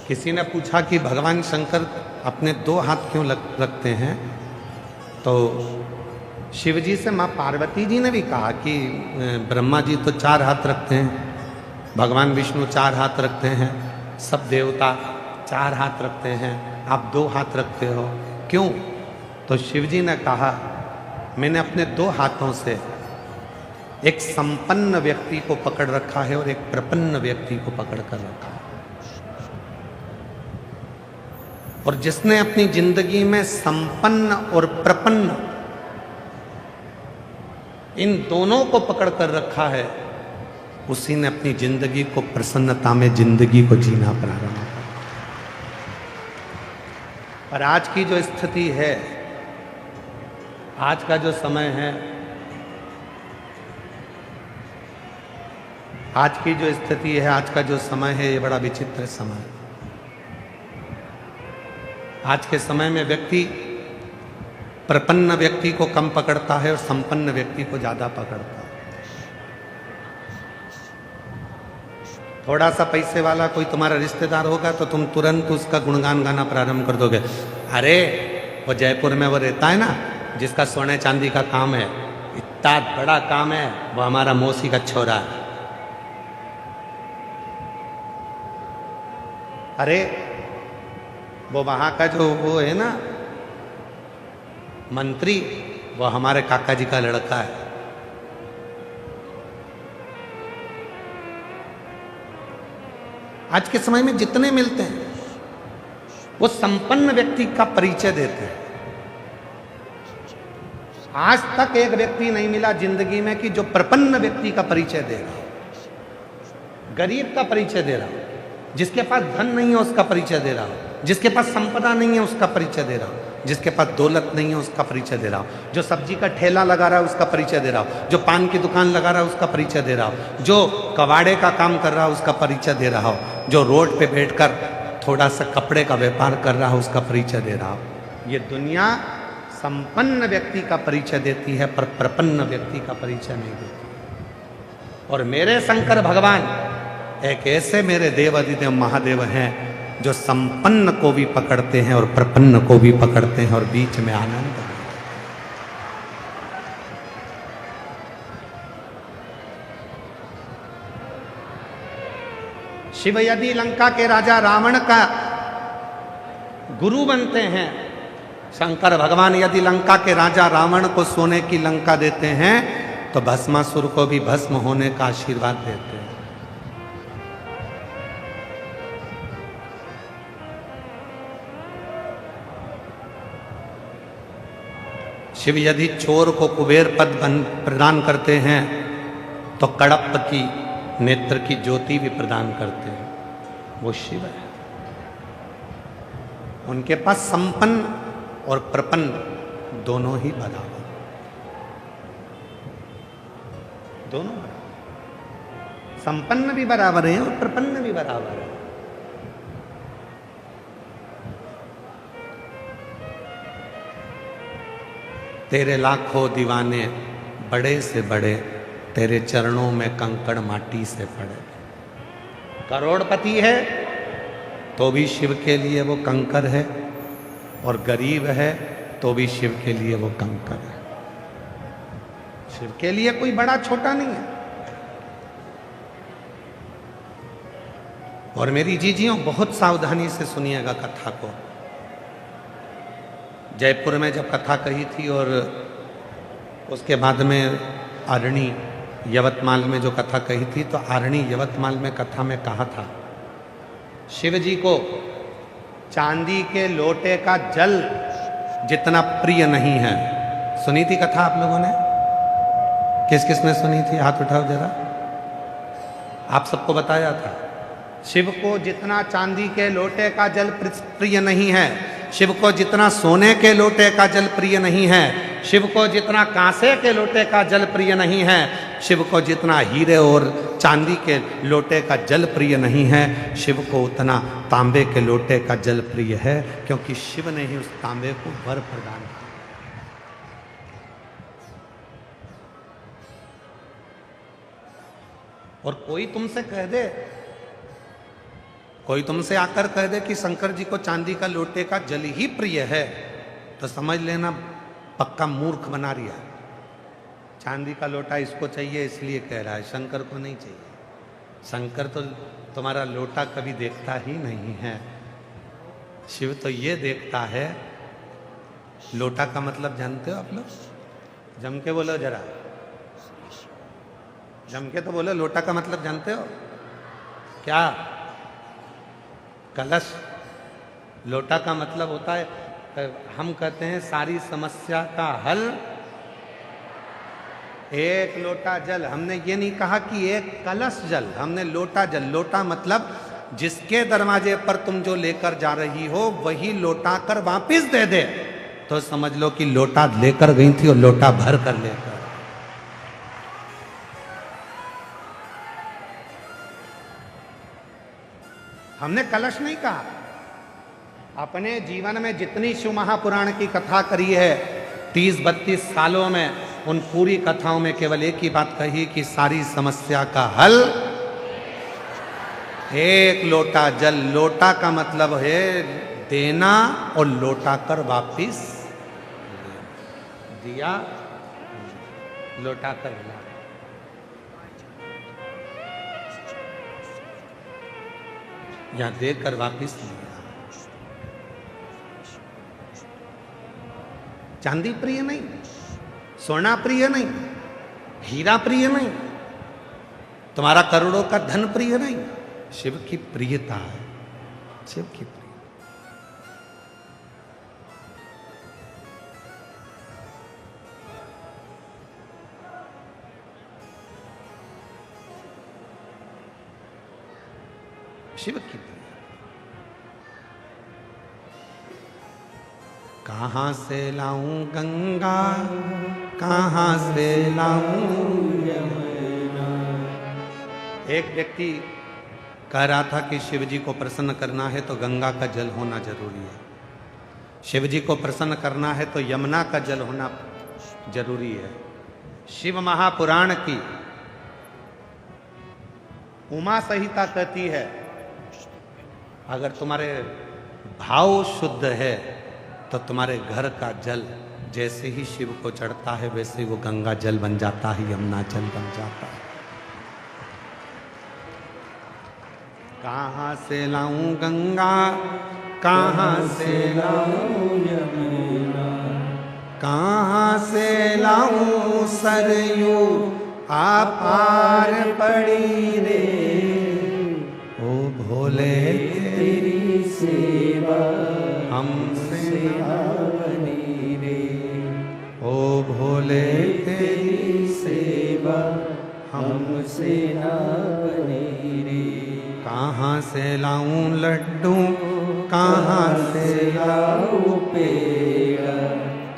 किसी ने पूछा कि भगवान शंकर अपने दो हाथ क्यों रखते हैं, तो शिव जी से माँ पार्वती जी ने भी कहा कि ब्रह्मा जी तो 4 हाथ रखते हैं, भगवान विष्णु 4 हाथ रखते हैं, सब देवता 4 हाथ रखते हैं, आप 2 हाथ रखते हो क्यों? तो शिव जी ने कहा, मैंने अपने 2 हाथों से एक संपन्न व्यक्ति को पकड़ रखा है और एक प्रपन्न व्यक्ति को पकड़ कर रखा है। और जिसने अपनी जिंदगी में संपन्न और प्रपन्न इन दोनों को पकड़ कर रखा है, उसी ने अपनी जिंदगी को प्रसन्नता में जिंदगी को जीना प्रारंभ किया। पर आज की जो स्थिति है, आज का जो समय है, आज की जो स्थिति है, आज का जो समय है, ये बड़ा विचित्र समय है। आज के समय में व्यक्ति प्रपन्न व्यक्ति को कम पकड़ता है और संपन्न व्यक्ति को ज्यादा पकड़ता है। थोड़ा सा पैसे वाला कोई तुम्हारा रिश्तेदार होगा तो तुम तुरंत उसका गुणगान गाना प्रारंभ कर दोगे। अरे वो जयपुर में वो रहता है ना, जिसका सोने चांदी का काम है, इतना बड़ा काम है, वो हमारा मौसी का छोरा है। अरे वो वहां का जो वो है ना मंत्री, वो हमारे काका जी का लड़का है। आज के समय में जितने मिलते हैं वो संपन्न व्यक्ति का परिचय देते हैं। आज तक एक व्यक्ति नहीं मिला जिंदगी में कि जो प्रपन्न व्यक्ति का परिचय दे रहा हो, गरीब का परिचय दे रहा हो, जिसके पास धन नहीं है उसका परिचय दे रहा हो, जिसके पास संपदा नहीं है उसका परिचय दे रहा हो, जिसके पास दौलत नहीं है उसका परिचय दे रहा हो, जो सब्जी का ठेला लगा रहा है उसका परिचय दे रहा हो, जो पान की दुकान लगा रहा है उसका परिचय दे रहा हो, जो कबाड़े का काम कर रहा है उसका परिचय दे रहा हो, जो रोड पे बैठकर थोड़ा सा कपड़े का व्यापार कर रहा है उसका परिचय दे रहा हो। ये दुनिया संपन्न व्यक्ति का परिचय देती है पर प्रपन्न व्यक्ति का परिचय नहीं देती। और मेरे शंकर भगवान एक ऐसे मेरे देव अधिदेव महादेव हैं जो संपन्न को भी पकड़ते हैं और प्रपन्न को भी पकड़ते हैं और बीच में आनंद है। शिव यदि लंका के राजा रावण का गुरु बनते हैं, शंकर भगवान यदि लंका के राजा रावण को सोने की लंका देते हैं, तो भस्मासुर को भी भस्म होने का आशीर्वाद देते हैं। शिव यदि चोर को कुबेर पद प्रदान करते हैं, तो कड़प की नेत्र की ज्योति भी प्रदान करते हैं। वो शिव है। उनके पास संपन्न और प्रपन्न दोनों ही बराबर, दोनों बराबर, संपन्न भी बराबर है और प्रपन्न भी बराबर है। तेरे लाखों दीवाने बड़े से बड़े, तेरे चरणों में कंकड़ माटी से पड़े। करोड़पति है तो भी शिव के लिए वो कंकर है, और गरीब है तो भी शिव के लिए वो कंकर है। शिव के लिए कोई बड़ा छोटा नहीं है। और मेरी जीजियों बहुत सावधानी से सुनिएगा कथा को। जयपुर में जब कथा कही थी और उसके बाद में आरणी यवतमाल में जो कथा कही थी, तो आरणी यवतमाल में कथा में कहा था, शिव जी को चांदी के लोटे का जल जितना प्रिय नहीं है। सुनी थी कथा आप लोगों ने? किस किस ने सुनी थी? हाथ उठाओ जरा। आप सबको बताया था, शिव को जितना चांदी के लोटे का जल प्रिय नहीं है, शिव को जितना सोने के लोटे का जल प्रिय नहीं है, शिव को जितना कांसे के लोटे का जल प्रिय नहीं है, शिव को जितना हीरे और चांदी के लोटे का जल प्रिय नहीं है, शिव को उतना तांबे के लोटे का जल प्रिय है, क्योंकि शिव ने ही उस तांबे को वर प्रदान किया। और कोई तुमसे कह दे कोई तुमसे आकर कह दे कि शंकर जी को चांदी का लोटे का जल ही प्रिय है, तो समझ लेना पक्का मूर्ख बना रिया। चांदी का लोटा इसको चाहिए इसलिए कह रहा है, शंकर को नहीं चाहिए। शंकर तो तुम्हारा लोटा कभी देखता ही नहीं है। शिव तो ये देखता है। लोटा का मतलब जानते हो आप लोग? जम के बोलो जरा, जम के तो बोलो। लोटा का मतलब जानते हो क्या? कलश। लोटा का मतलब होता है, हम कहते हैं सारी समस्या का हल एक लोटा जल। हमने ये नहीं कहा कि एक कलश जल, हमने लोटा जल। लोटा मतलब जिसके दरवाजे पर तुम जो लेकर जा रही हो वही लोटा कर वापिस दे दे, तो समझ लो कि लोटा लेकर गई थी और लोटा भर कर लेकर। हमने कलश नहीं कहा। अपने जीवन में जितनी शिव महापुराण की कथा करी है 30-32 सालों में, उन पूरी कथाओं में केवल एक ही बात कही कि सारी समस्या का हल एक लोटा जल। लोटा का मतलब है देना और लौटा कर वापिस दिया, लौटा कर ला। या देकर वापिस लिया। चांदी प्रिय नहीं, सोना प्रिय नहीं, हीरा प्रिय नहीं, तुम्हारा करोड़ों का धन प्रिय नहीं। शिव की प्रियता है, शिव की प्रियता। शिव की प्रिय। कहां से लाऊं गंगा, कहां से लाऊं यमुना। एक व्यक्ति कह रहा था कि शिव जी को प्रसन्न करना है तो गंगा का जल होना जरूरी है, शिव जी को प्रसन्न करना है तो यमुना का जल होना जरूरी है। शिव महापुराण की उमा संहिता कहती है अगर तुम्हारे भाव शुद्ध है तो तुम्हारे घर का जल जैसे ही शिव को चढ़ता है वैसे ही वो गंगा जल बन जाता है, यमुना जल बन जाता है। कहां से लाऊं गंगा, कहां से लाऊं यमुना, कहां से लाऊं सरयू आपार पड़ी रे। ओ भोले तेरी सेवा हमसे ना बनी रे। ओ भोले तेरी सेवा हमसे ना बनी रे। कहाँ से लाऊं लड्डू, कहाँ से लाऊं पेड़ा,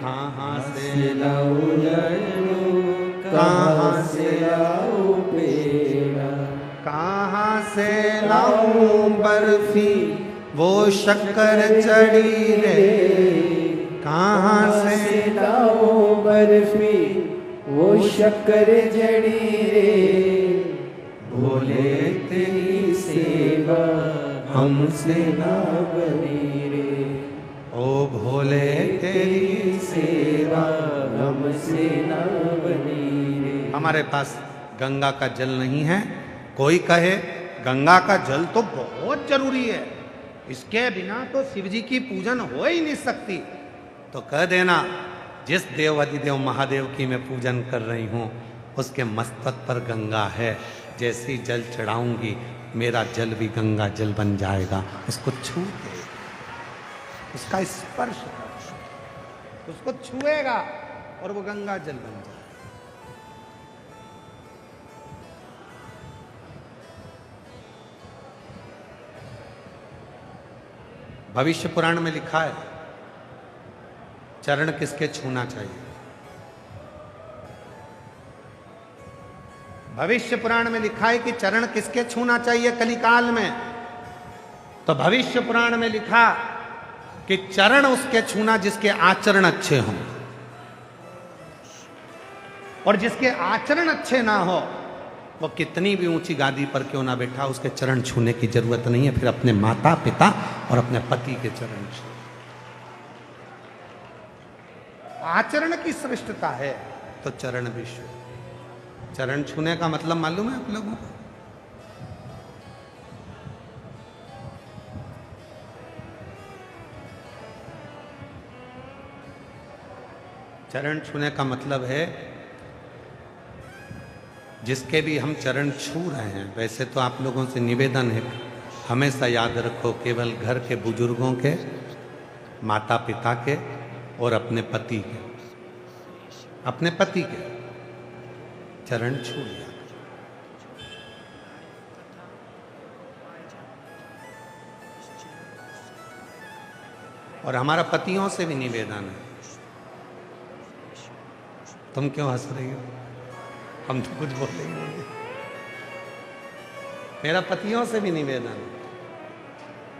कहाँ से लाऊं लड्डू, कहाँ से लाऊं पेड़ा, कहाँ से लाऊं बर्फी वो शक्कर चढ़ी रे। कहाँ से लाऊं बर्फी वो शक्कर चढ़ी रे। भोले तेरी सेवा हमसे ना बनी रे। ओ भोले तेरी सेवा हमसे ना बनी रे। हमारे पास गंगा का जल नहीं है। कोई कहे गंगा का जल तो बहुत जरूरी है, इसके बिना तो शिव जी की पूजन हो ही नहीं सकती, तो कह देना जिस देव अधिदेव महादेव की मैं पूजन कर रही हूँ उसके मस्तक पर गंगा है, जैसी जल चढ़ाऊंगी मेरा जल भी गंगा जल बन जाएगा। उसको छू के, उसका स्पर्श उसको छुएगा और वो गंगा जल बन जाएगा। भविष्य पुराण में लिखा है चरण किसके छूना चाहिए। भविष्य पुराण में लिखा है कि चरण किसके छूना चाहिए कलिकाल में। तो भविष्य पुराण में लिखा कि चरण उसके छूना जिसके आचरण अच्छे हों, और जिसके आचरण अच्छे ना हो वो कितनी भी ऊंची गादी पर क्यों ना बैठा, उसके चरण छूने की जरूरत नहीं है। फिर अपने माता पिता और अपने पति के चरण छू। आचरण की श्रेष्ठता है तो चरण भी छू। चरण छूने का मतलब मालूम है आप लोगों को? चरण छूने का मतलब है जिसके भी हम चरण छू रहे हैं, वैसे तो आप लोगों से निवेदन है हमेशा याद रखो केवल घर के बुजुर्गों के, माता पिता के और अपने पति के, अपने पति के चरण छू लिया। और हमारा पतियों से भी निवेदन है। तुम क्यों हंस रही हो? हम तो कुछ बोल रही होंगे। मेरा पतियों से भी निवेदन,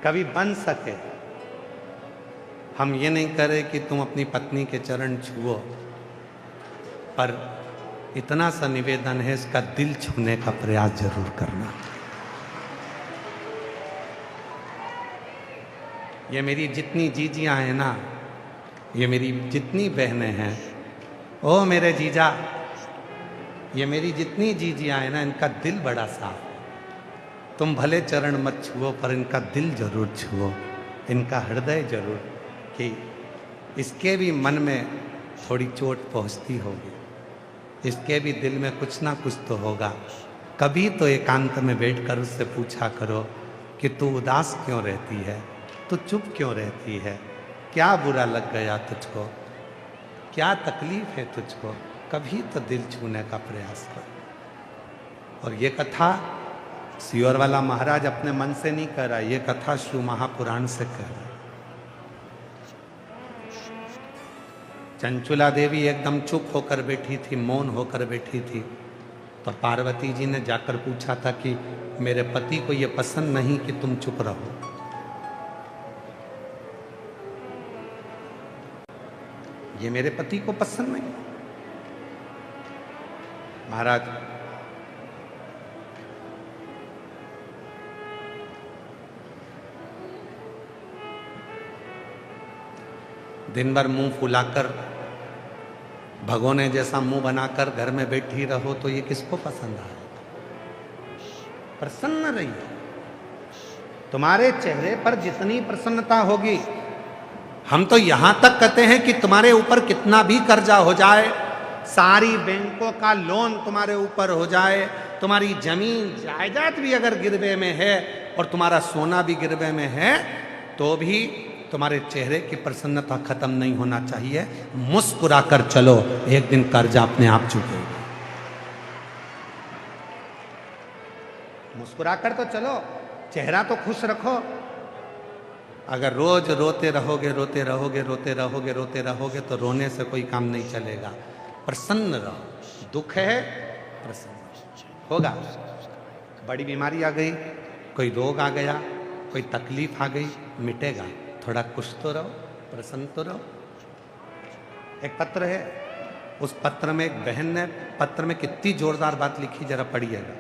कभी बन सके हम ये नहीं करें कि तुम अपनी पत्नी के चरण छुओ, पर इतना सा निवेदन है इसका दिल छूने का प्रयास जरूर करना। ये मेरी जितनी जीजियां हैं ना, ये मेरी जितनी बहनें हैं, ओ मेरे जीजा, ये मेरी जितनी जीजियां हैं ना, इनका दिल बड़ा साफ। तुम भले चरण मत छुओ पर इनका दिल जरूर छुओ, इनका हृदय जरूर, कि इसके भी मन में थोड़ी चोट पहुंचती होगी, इसके भी दिल में कुछ ना कुछ तो होगा। कभी तो एकांत में बैठकर उससे पूछा करो कि तू उदास क्यों रहती है, तू चुप क्यों रहती है, क्या बुरा लग गया तुझको, क्या तकलीफ है तुझको। कभी तो दिल छूने का प्रयास करो। और ये कथा सियोर वाला महाराज अपने मन से नहीं कर रहा, ये कथा शिव महापुराण से कह रहा। चंचुला देवी एकदम चुप होकर बैठी थी, मौन होकर बैठी थी। तो पार्वती जी ने जाकर पूछा था कि मेरे पति को यह पसंद नहीं कि तुम चुप रहो। ये मेरे पति को पसंद नहीं। महाराज दिन भर मुंह फुलाकर, भगोने जैसा मुंह बनाकर घर में बैठी रहो तो ये किसको पसंद आए? प्रसन्न रहिए। तुम्हारे चेहरे पर जितनी प्रसन्नता होगी, हम तो यहां तक कहते हैं कि तुम्हारे ऊपर कितना भी कर्जा हो जाए, सारी बैंकों का लोन तुम्हारे ऊपर हो जाए, तुम्हारी जमीन जायदाद भी अगर गिरवे में है और तुम्हारा सोना भी गिरवे में है, तो भी तुम्हारे चेहरे की प्रसन्नता खत्म नहीं होना चाहिए। मुस्कुराकर चलो, एक दिन कर्जा अपने आप चुकेगा। मुस्कुराकर तो चलो, चेहरा तो खुश रखो। अगर रोज रोते रहोगे रोते रहोगे रोते रहोगे रोते रहोगे तो रोने से कोई काम नहीं चलेगा। प्रसन्न रहो। दुख है, प्रसन्न होगा। बड़ी बीमारी आ गई, कोई रोग आ गया, कोई तकलीफ आ गई, मिटेगा। थोड़ा खुश तो रहो, प्रसन्न तो रहो। एक पत्र है, उस पत्र में एक बहन ने पत्र में कितनी जोरदार बात लिखी, जरा पढ़िएगा।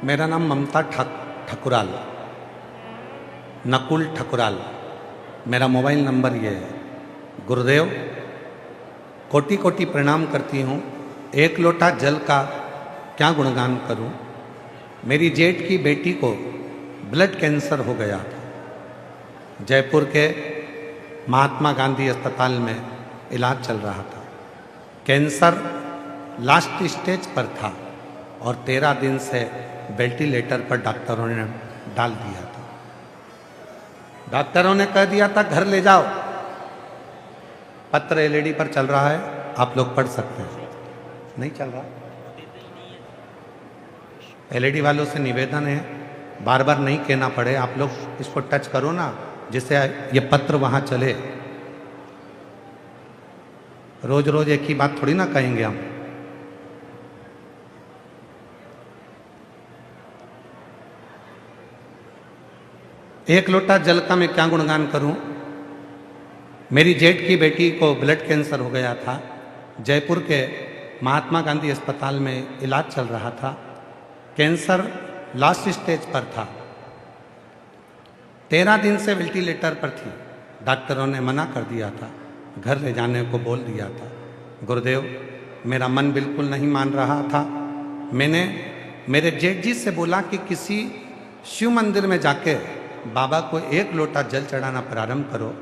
मेरा नाम ममता ठकुराल, नकुल ठकुराल। मेरा मोबाइल नंबर ये है। गुरुदेव, कोटि कोटि प्रणाम करती हूँ। एक लोटा जल का क्या गुणगान करूँ। मेरी जेठ की बेटी को ब्लड कैंसर हो गया था। जयपुर के महात्मा गांधी अस्पताल में इलाज चल रहा था। कैंसर लास्ट स्टेज पर था और 13 दिन से वेंटिलेटर पर डॉक्टरों ने डाल दिया था। डॉक्टरों ने कह दिया था घर ले जाओ। पत्र एलईडी पर चल रहा है, आप लोग पढ़ सकते हैं। नहीं चल रहा। एलईडी वालों से निवेदन है, बार बार नहीं कहना पड़े, आप लोग इसको टच करो ना, जिससे ये पत्र वहां चले। रोज रोज एक ही बात थोड़ी ना कहेंगे हम। एक लोटा जल का मैं क्या गुणगान करूं। मेरी जेठ की बेटी को ब्लड कैंसर हो गया था। जयपुर के महात्मा गांधी अस्पताल में इलाज चल रहा था। कैंसर लास्ट स्टेज पर था। 13 दिन से वेंटिलेटर पर थी। डॉक्टरों ने मना कर दिया था, घर ले जाने को बोल दिया था। गुरुदेव, मेरा मन बिल्कुल नहीं मान रहा था। मैंने मेरे जेठ जी से बोला कि किसी शिव मंदिर में जाके बाबा को एक लोटा जल चढ़ाना प्रारंभ करो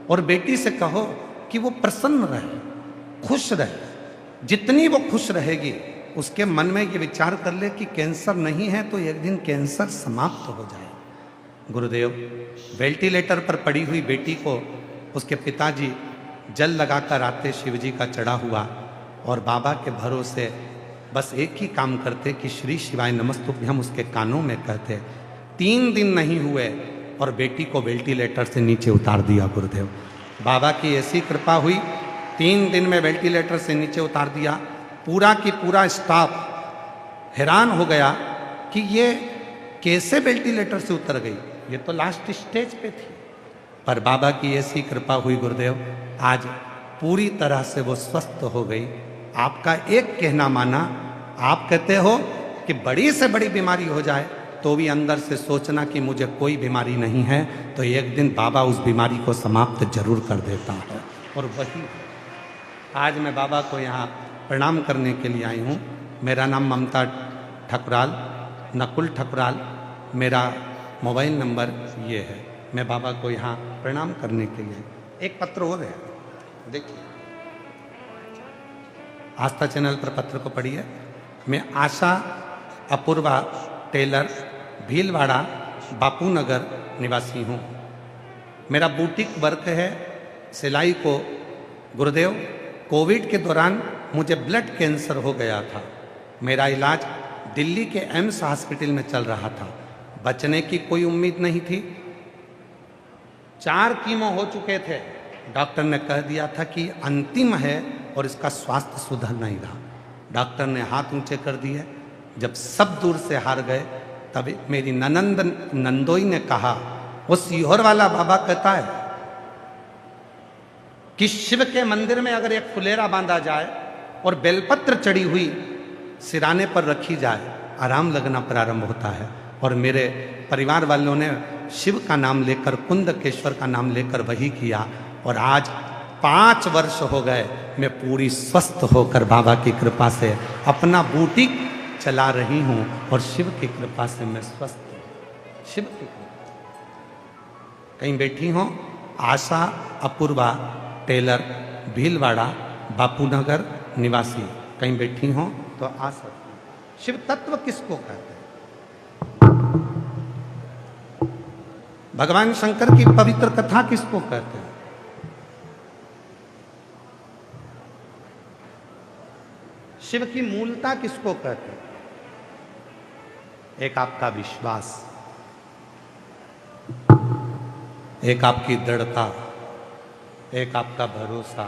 और बेटी से कहो कि वो प्रसन्न रहे, खुश रहे। जितनी वो खुश रहेगी, उसके मन में ये विचार कर ले कि कैंसर नहीं है तो एक दिन कैंसर समाप्त हो जाए। गुरुदेव, वेंटिलेटर पर पड़ी हुई बेटी को उसके पिताजी जल लगाकर आते शिव जी का चढ़ा हुआ और बाबा के भरोसे बस एक ही काम करते कि श्री शिवाय नमस्तुभ्यम उसके कानों में कहते। 3 दिन नहीं हुए और बेटी को वेंटिलेटर से नीचे उतार दिया। गुरुदेव, बाबा की ऐसी कृपा हुई, 3 दिन में वेंटिलेटर से नीचे उतार दिया। पूरा की पूरा स्टाफ हैरान हो गया कि ये कैसे वेंटिलेटर से उतर गई, ये तो लास्ट स्टेज पे थी। पर बाबा की ऐसी कृपा हुई गुरुदेव, आज पूरी तरह से वो स्वस्थ हो गई। आपका एक कहना माना। आप कहते हो कि बड़ी से बड़ी बीमारी हो जाए तो भी अंदर से सोचना कि मुझे कोई बीमारी नहीं है, तो एक दिन बाबा उस बीमारी को समाप्त जरूर कर देता है। और वही आज मैं बाबा को यहाँ प्रणाम करने के लिए आई हूँ। मेरा नाम ममता ठकुराल, नकुल ठकुराल। मेरा मोबाइल नंबर ये है। मैं बाबा को यहाँ प्रणाम करने के लिए। एक पत्र हो गया, देखिए, आस्था चैनल पर पत्र को पढ़िए। मैं आशा अपूर्वा टेलर, भीलवाड़ा, बापू नगर निवासी हूँ। मेरा बुटीक वर्क है, सिलाई को। गुरुदेव, कोविड के दौरान मुझे ब्लड कैंसर हो गया था। मेरा इलाज दिल्ली के एम्स हॉस्पिटल में चल रहा था। बचने की कोई उम्मीद नहीं थी। 4 कीमो हो चुके थे। डॉक्टर ने कह दिया था कि अंतिम है और इसका स्वास्थ्य सुधर नहीं रहा। डॉक्टर ने हाथ ऊंचे कर दिए। जब सब दूर से हार गए, तब मेरी ननंद नंदोई ने कहा, वो सीहोर वाला बाबा कहता है कि शिव के मंदिर में अगर एक फुलेरा बांधा जाए और बेलपत्र चढ़ी हुई सिराने पर रखी जाए, आराम लगना प्रारंभ होता है। और मेरे परिवार वालों ने शिव का नाम लेकर, कुंदकेश्वर का नाम लेकर वही किया। और आज 5 वर्ष हो गए, मैं पूरी स्वस्थ होकर बाबा की कृपा से अपना बुटीक चला रही हूँ और शिव की कृपा से मैं स्वस्थ हूँ। शिव की कृपा। कहीं बैठी हो, आशा अपूर्वा टेलर, भीलवाड़ा, बापूनगर निवासी। कहीं बैठी हो तो आ सकती। शिव तत्व किसको कहते हैं? भगवान शंकर की पवित्र कथा किसको कहते हैं? शिव की मूलता किसको कहते हैं? एक आपका विश्वास, एक आपकी दृढ़ता, एक आपका भरोसा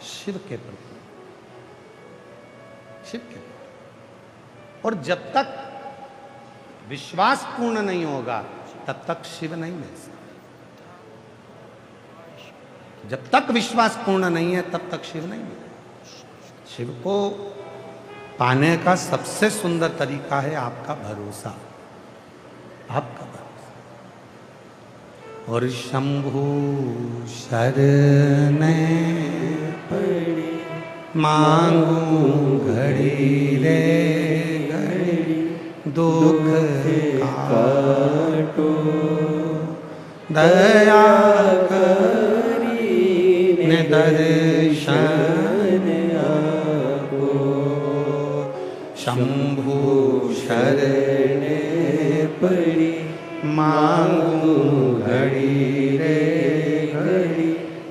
शिव के प्रति, शिव के प्रति। और जब तक विश्वास पूर्ण नहीं होगा, तब तक शिव नहीं मिल सकता। जब तक विश्वास पूर्ण नहीं है, तब तक शिव नहीं मिलेगा। शिव को पाने का सबसे सुंदर तरीका है आपका भरोसा, आपका भरोसा। और शंभु शरण पड़ी मांगू घड़ी रे घड़ी दुख काटो, दया करी ने दर्शन आपो। शंभु शरण पड़ी मांगू घड़ी रे घड़ी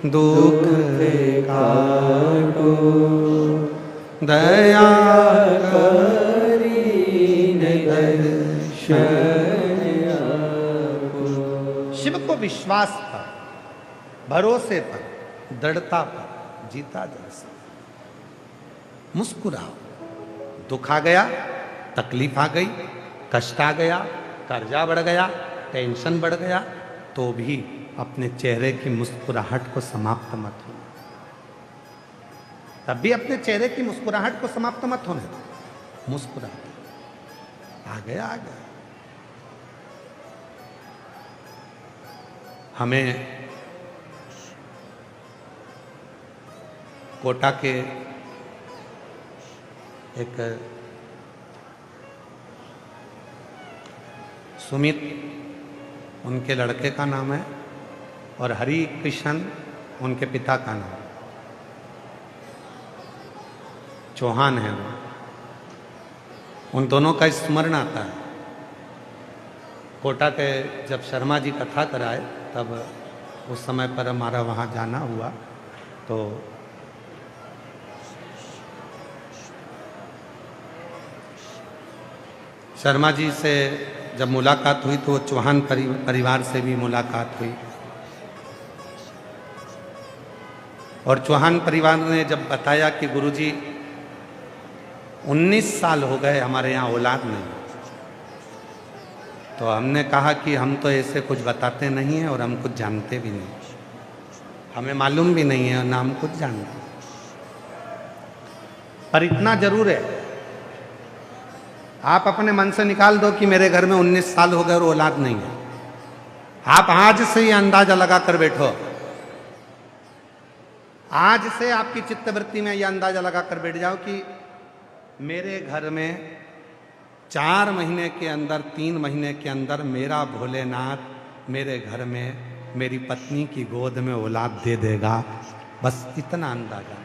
दुख काटो, दया करी ने दर्शन आपो। शिव को विश्वास पर, भरोसे पर, दृढ़ता पर जीता जा सकता। मुस्कुराओ, दुख आ गया, तकलीफ आ गई, कष्ट आ गया, कर्जा बढ़ गया, टेंशन बढ़ गया, तो भी अपने चेहरे की मुस्कुराहट को समाप्त मत होने, तब भी अपने चेहरे की मुस्कुराहट को समाप्त मत होने दो। मुस्कुराते, आ गया आ गया। हमें कोटा के एक सुमित उनके लड़के का नाम है और हरि कृष्ण उनके पिता का नाम, चौहान है वो। उन दोनों का स्मरण आता है। कोटा के जब शर्मा जी कथा कराए तब उस समय पर हमारा वहाँ जाना हुआ, तो शर्मा जी से जब मुलाकात हुई तो चौहान परिवार से भी मुलाकात हुई। और चौहान परिवार ने जब बताया कि गुरुजी 19 साल हो गए हमारे यहाँ औलाद नहीं, तो हमने कहा कि हम तो ऐसे कुछ बताते नहीं हैं और हम कुछ जानते भी नहीं, हमें मालूम भी नहीं है और ना हम कुछ जानते। पर इतना जरूर है, आप अपने मन से निकाल दो कि मेरे घर में 19 साल हो गए और औलाद नहीं है। आप आज से ही अंदाजा लगा कर बैठो, आज से आपकी चित्तवृत्ति में यह अंदाजा लगा कर बैठ जाओ कि मेरे घर में 4 महीने के अंदर, 3 महीने के अंदर मेरा भोलेनाथ मेरे घर में मेरी पत्नी की गोद में औलाद दे देगा। बस इतना अंदाजा।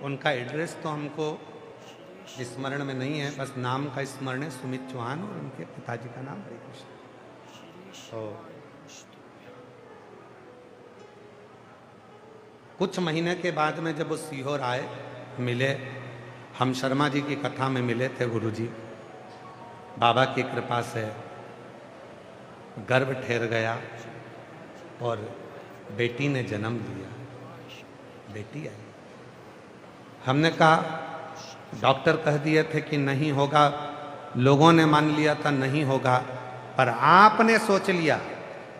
उनका एड्रेस तो हमको स्मरण में नहीं है, बस नाम का स्मरण है, सुमित चौहान, और उनके पिताजी का नाम हरि कृष्ण। तो कुछ महीने के बाद में जब वो सीहोर आए, मिले, हम शर्मा जी की कथा में मिले थे गुरुजी। बाबा की कृपा से गर्भ ठहर गया और बेटी ने जन्म लिया, बेटी आई। हमने कहा, डॉक्टर कह दिए थे कि नहीं होगा, लोगों ने मान लिया था नहीं होगा, पर आपने सोच लिया।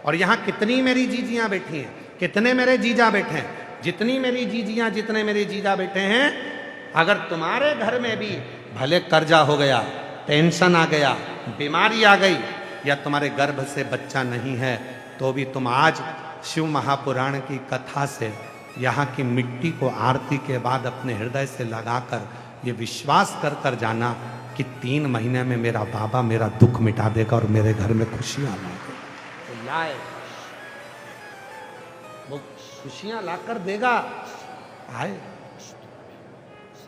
और यहाँ कितनी मेरी जीजियां बैठी हैं, कितने मेरे जीजा बैठे हैं, जितनी मेरी जीजियां, जितने मेरे जीजा बैठे हैं, अगर तुम्हारे घर में भी भले कर्जा हो गया, टेंशन आ गया, बीमारी आ गई, या तुम्हारे गर्भ से बच्चा नहीं है, तो भी तुम आज शिव महापुराण की कथा से यहाँ की मिट्टी को आरती के बाद अपने हृदय से लगाकर ये विश्वास कर कर जाना कि 3 महीने में मेरा बाबा मेरा दुख मिटा देगा और मेरे घर में खुशियां ला देगा। तो लाए, वो खुशियां लाकर देगा। आए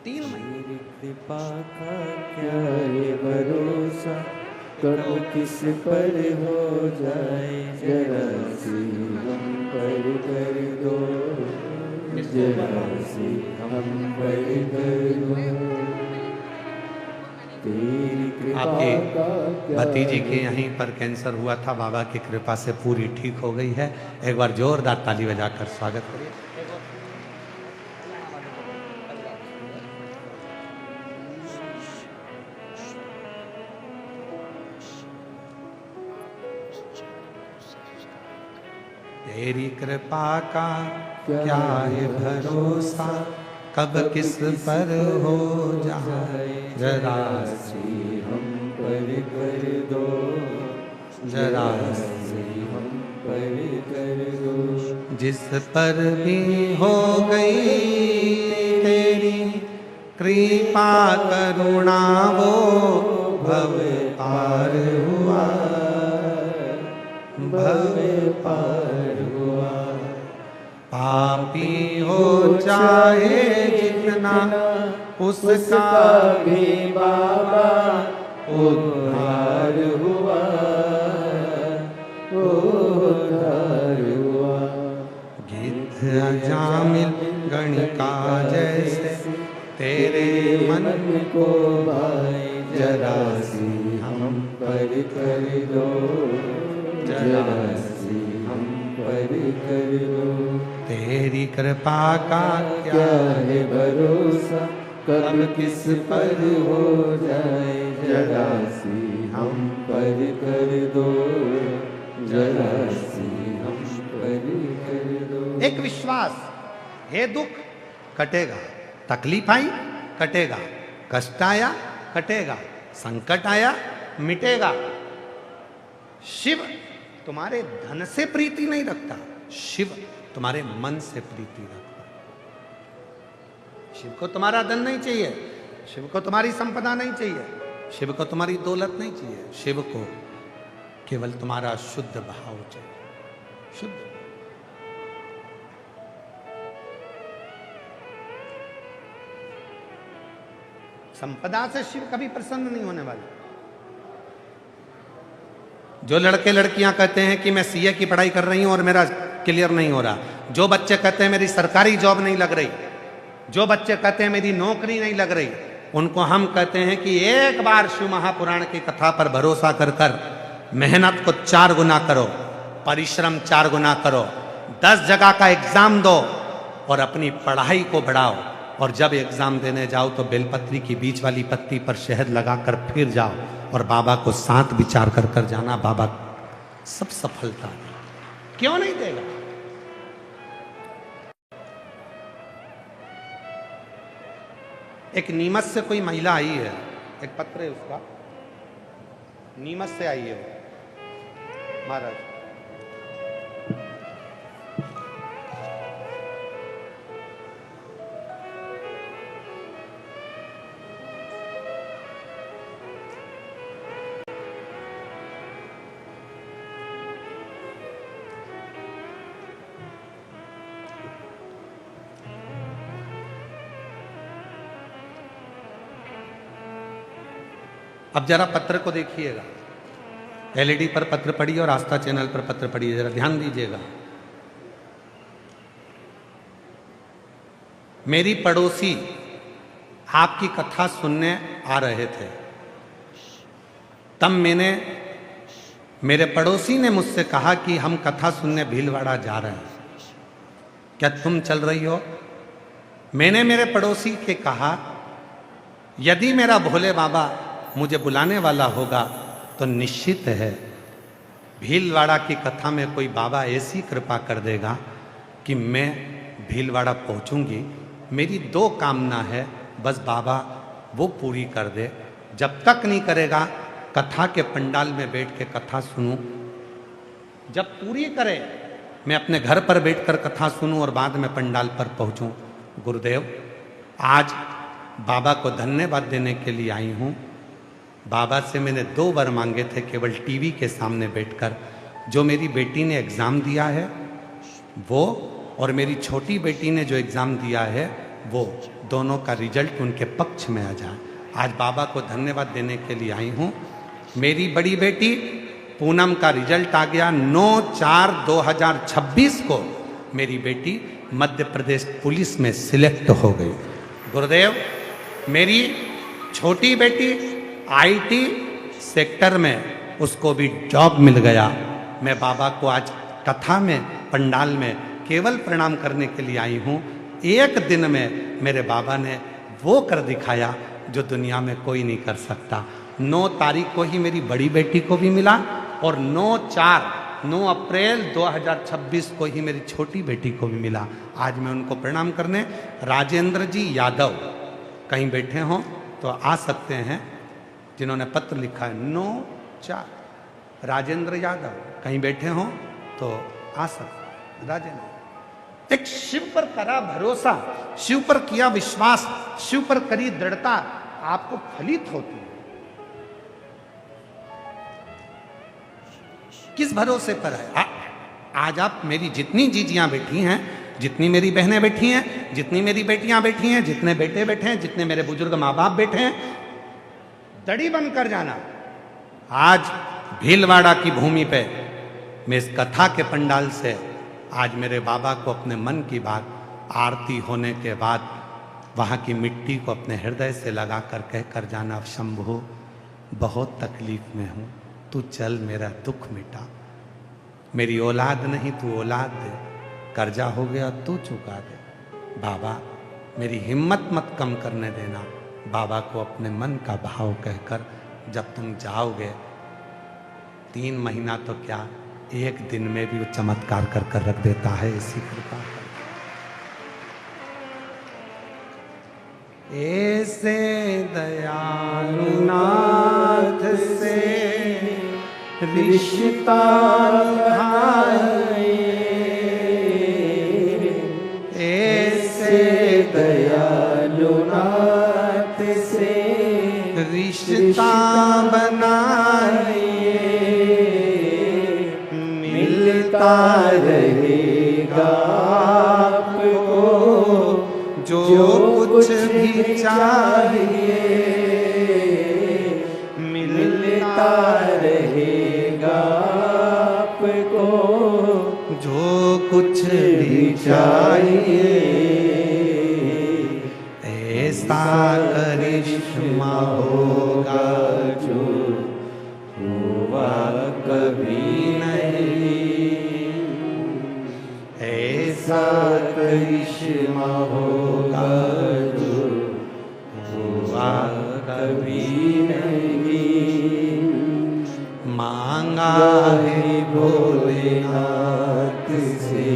3 महीने। कृपा का क्या ये भरोसा, कब किस पर हो जाए, जरा सी हम पर कर दो, जरा सी हम पर कर दो। आपकी भतीजी के यहीं पर कैंसर हुआ था, बाबा की कृपा से पूरी ठीक हो गई है। एक बार जोरदार ताली बजाकर स्वागत करिए। तेरी कृपा का क्या है भरोसा, कब किस पर हो जाए जरा सी हम पर कर दो, जरा सी हम पर कर दो। जिस पर भी हो गई तेरी कृपा करुणा वो भव पार हुआ, भव पार हुआ। पापी हो चाहे जितना उसका भी बाबा उद्धार हुआ, उद्धार हुआ। गिद्ध अजामिल गणिका जैसे तेरे मन को भाई जरा सी हम पर कर दो, जरा सी हम पर कर दो। तेरी कृपा का क्या है भरोसा, कब किस पर हो जाए जरा सी हम पर कर दो, जरा सी हम पर कर दो। एक विश्वास, हे दुख कटेगा, तकलीफ आई कटेगा, कष्ट आया कटेगा, संकट आया मिटेगा। शिव तुम्हारे धन से प्रीति नहीं रखता, शिव तुम्हारे मन से प्रीति रखता। शिव को तुम्हारा धन नहीं चाहिए, शिव को तुम्हारी संपदा नहीं चाहिए, शिव को तुम्हारी दौलत नहीं चाहिए, शिव को केवल तुम्हारा शुद्ध भाव चाहिए, शुद्ध। संपदा से शिव कभी प्रसन्न नहीं होने वाले। जो लड़के लड़कियां कहते हैं कि मैं सीए की पढ़ाई कर रही हूं और मेरा क्लियर नहीं हो रहा, जो बच्चे कहते हैं मेरी सरकारी जॉब नहीं लग रही, जो बच्चे कहते हैं मेरी नौकरी नहीं लग रही, उनको हम कहते हैं कि एक बार शिव महापुराण की कथा पर भरोसा कर कर मेहनत को 4 गुना करो, परिश्रम 4 गुना करो, 10 जगह का एग्जाम दो और अपनी पढ़ाई को बढ़ाओ। और जब एग्जाम देने जाओ तो बेलपत्री की बीच वाली पत्ती पर शहद लगाकर फिर जाओ और बाबा को साथ विचार कर कर जाना, बाबा सब सफलता क्यों नहीं देगा। एक नीमच से कोई महिला आई है, एक पत्र है उसका, नीमच से आई है महाराज। अब जरा पत्र को देखिएगा, एलईडी पर पत्र पढ़िए और आस्था चैनल पर पत्र पढ़िए, जरा ध्यान दीजिएगा। मेरी पड़ोसी आपकी कथा सुनने आ रहे थे, तब मेरे पड़ोसी ने मुझसे कहा कि हम कथा सुनने भीलवाड़ा जा रहे हैं, क्या तुम चल रही हो? मैंने मेरे पड़ोसी के कहा यदि मेरा भोले बाबा मुझे बुलाने वाला होगा तो निश्चित है भीलवाड़ा की कथा में कोई बाबा ऐसी कृपा कर देगा कि मैं भीलवाड़ा पहुंचूंगी। मेरी 2 कामना है, बस बाबा वो पूरी कर दे। जब तक नहीं करेगा कथा के पंडाल में बैठ के कथा सुनूं, जब पूरी करे मैं अपने घर पर बैठकर कथा सुनूं और बाद में पंडाल पर पहुंचूं। गुरुदेव, आज बाबा को धन्यवाद देने के लिए आई हूं। बाबा से मैंने 2 वर मांगे थे केवल टीवी के सामने बैठकर। जो मेरी बेटी ने एग्ज़ाम दिया है वो, और मेरी छोटी बेटी ने जो एग्ज़ाम दिया है वो, दोनों का रिजल्ट उनके पक्ष में आ जाए। आज बाबा को धन्यवाद देने के लिए आई हूँ। मेरी बड़ी बेटी पूनम का रिजल्ट आ गया 9/4/2026 को मेरी बेटी मध्य प्रदेश पुलिस में सिलेक्ट हो गई। गुरुदेव, मेरी छोटी बेटी आईटी सेक्टर में, उसको भी जॉब मिल गया। मैं बाबा को आज कथा में, पंडाल में केवल प्रणाम करने के लिए आई हूँ। एक दिन में मेरे बाबा ने वो कर दिखाया जो दुनिया में कोई नहीं कर सकता। 9 तारीख को ही मेरी बड़ी बेटी को भी मिला और 9/4 9 अप्रैल 2026 को ही मेरी छोटी बेटी को भी मिला। आज मैं उनको प्रणाम करने, राजेंद्र जी यादव कहीं बैठे हों तो आ सकते हैं, जिन्होंने पत्र लिखा है 9/4। राजेंद्र यादव कहीं बैठे हों तो आ सकते हैं। राजेंद्र, एक शिव पर करा भरोसा, शिव पर किया विश्वास, शिव पर करी दृढ़ता आपको फलित होती है। किस भरोसे पर है? आज आप मेरी जितनी जीजियां बैठी हैं, जितनी मेरी बहनें बैठी हैं, जितनी मेरी बेटियां बैठी हैं, जितने बेटे बैठे हैं, जितने मेरे बुजुर्ग माँ बाप बैठे हैं, दड़ी बनकर जाना। आज भीलवाड़ा की भूमि पे मैं इस कथा के पंडाल से आज मेरे बाबा को अपने मन की बात, आरती होने के बाद वहाँ की मिट्टी को अपने हृदय से लगा कर कह कर जाना, शंभू बहुत तकलीफ में हूँ, तू चल मेरा दुख मिटा। मेरी औलाद नहीं तू औलाद दे, कर्जा हो गया तू चुका दे। बाबा मेरी हिम्मत मत कम करने देना। बाबा को अपने मन का भाव कहकर जब तुम जाओगे, 3 महीना तो क्या, 1 दिन में भी वो चमत्कार कर कर रख देता है। इसी कृपा ऐसे दयालु नाथ से रिश्ता निभाए, ऐसे दयालु नाथ से रिश्ता बनाए, मिलता रहेगा आपको जो कुछ भी चाहिए, मिलता रहेगा आपको जो कुछ भी चाहिए। ऐसा करिश्मा होगा जो हुआ कभी नहीं, ऐसा करिश्मा होगा जो हुआ कभी नहीं। मांगा है भोलेनाथ से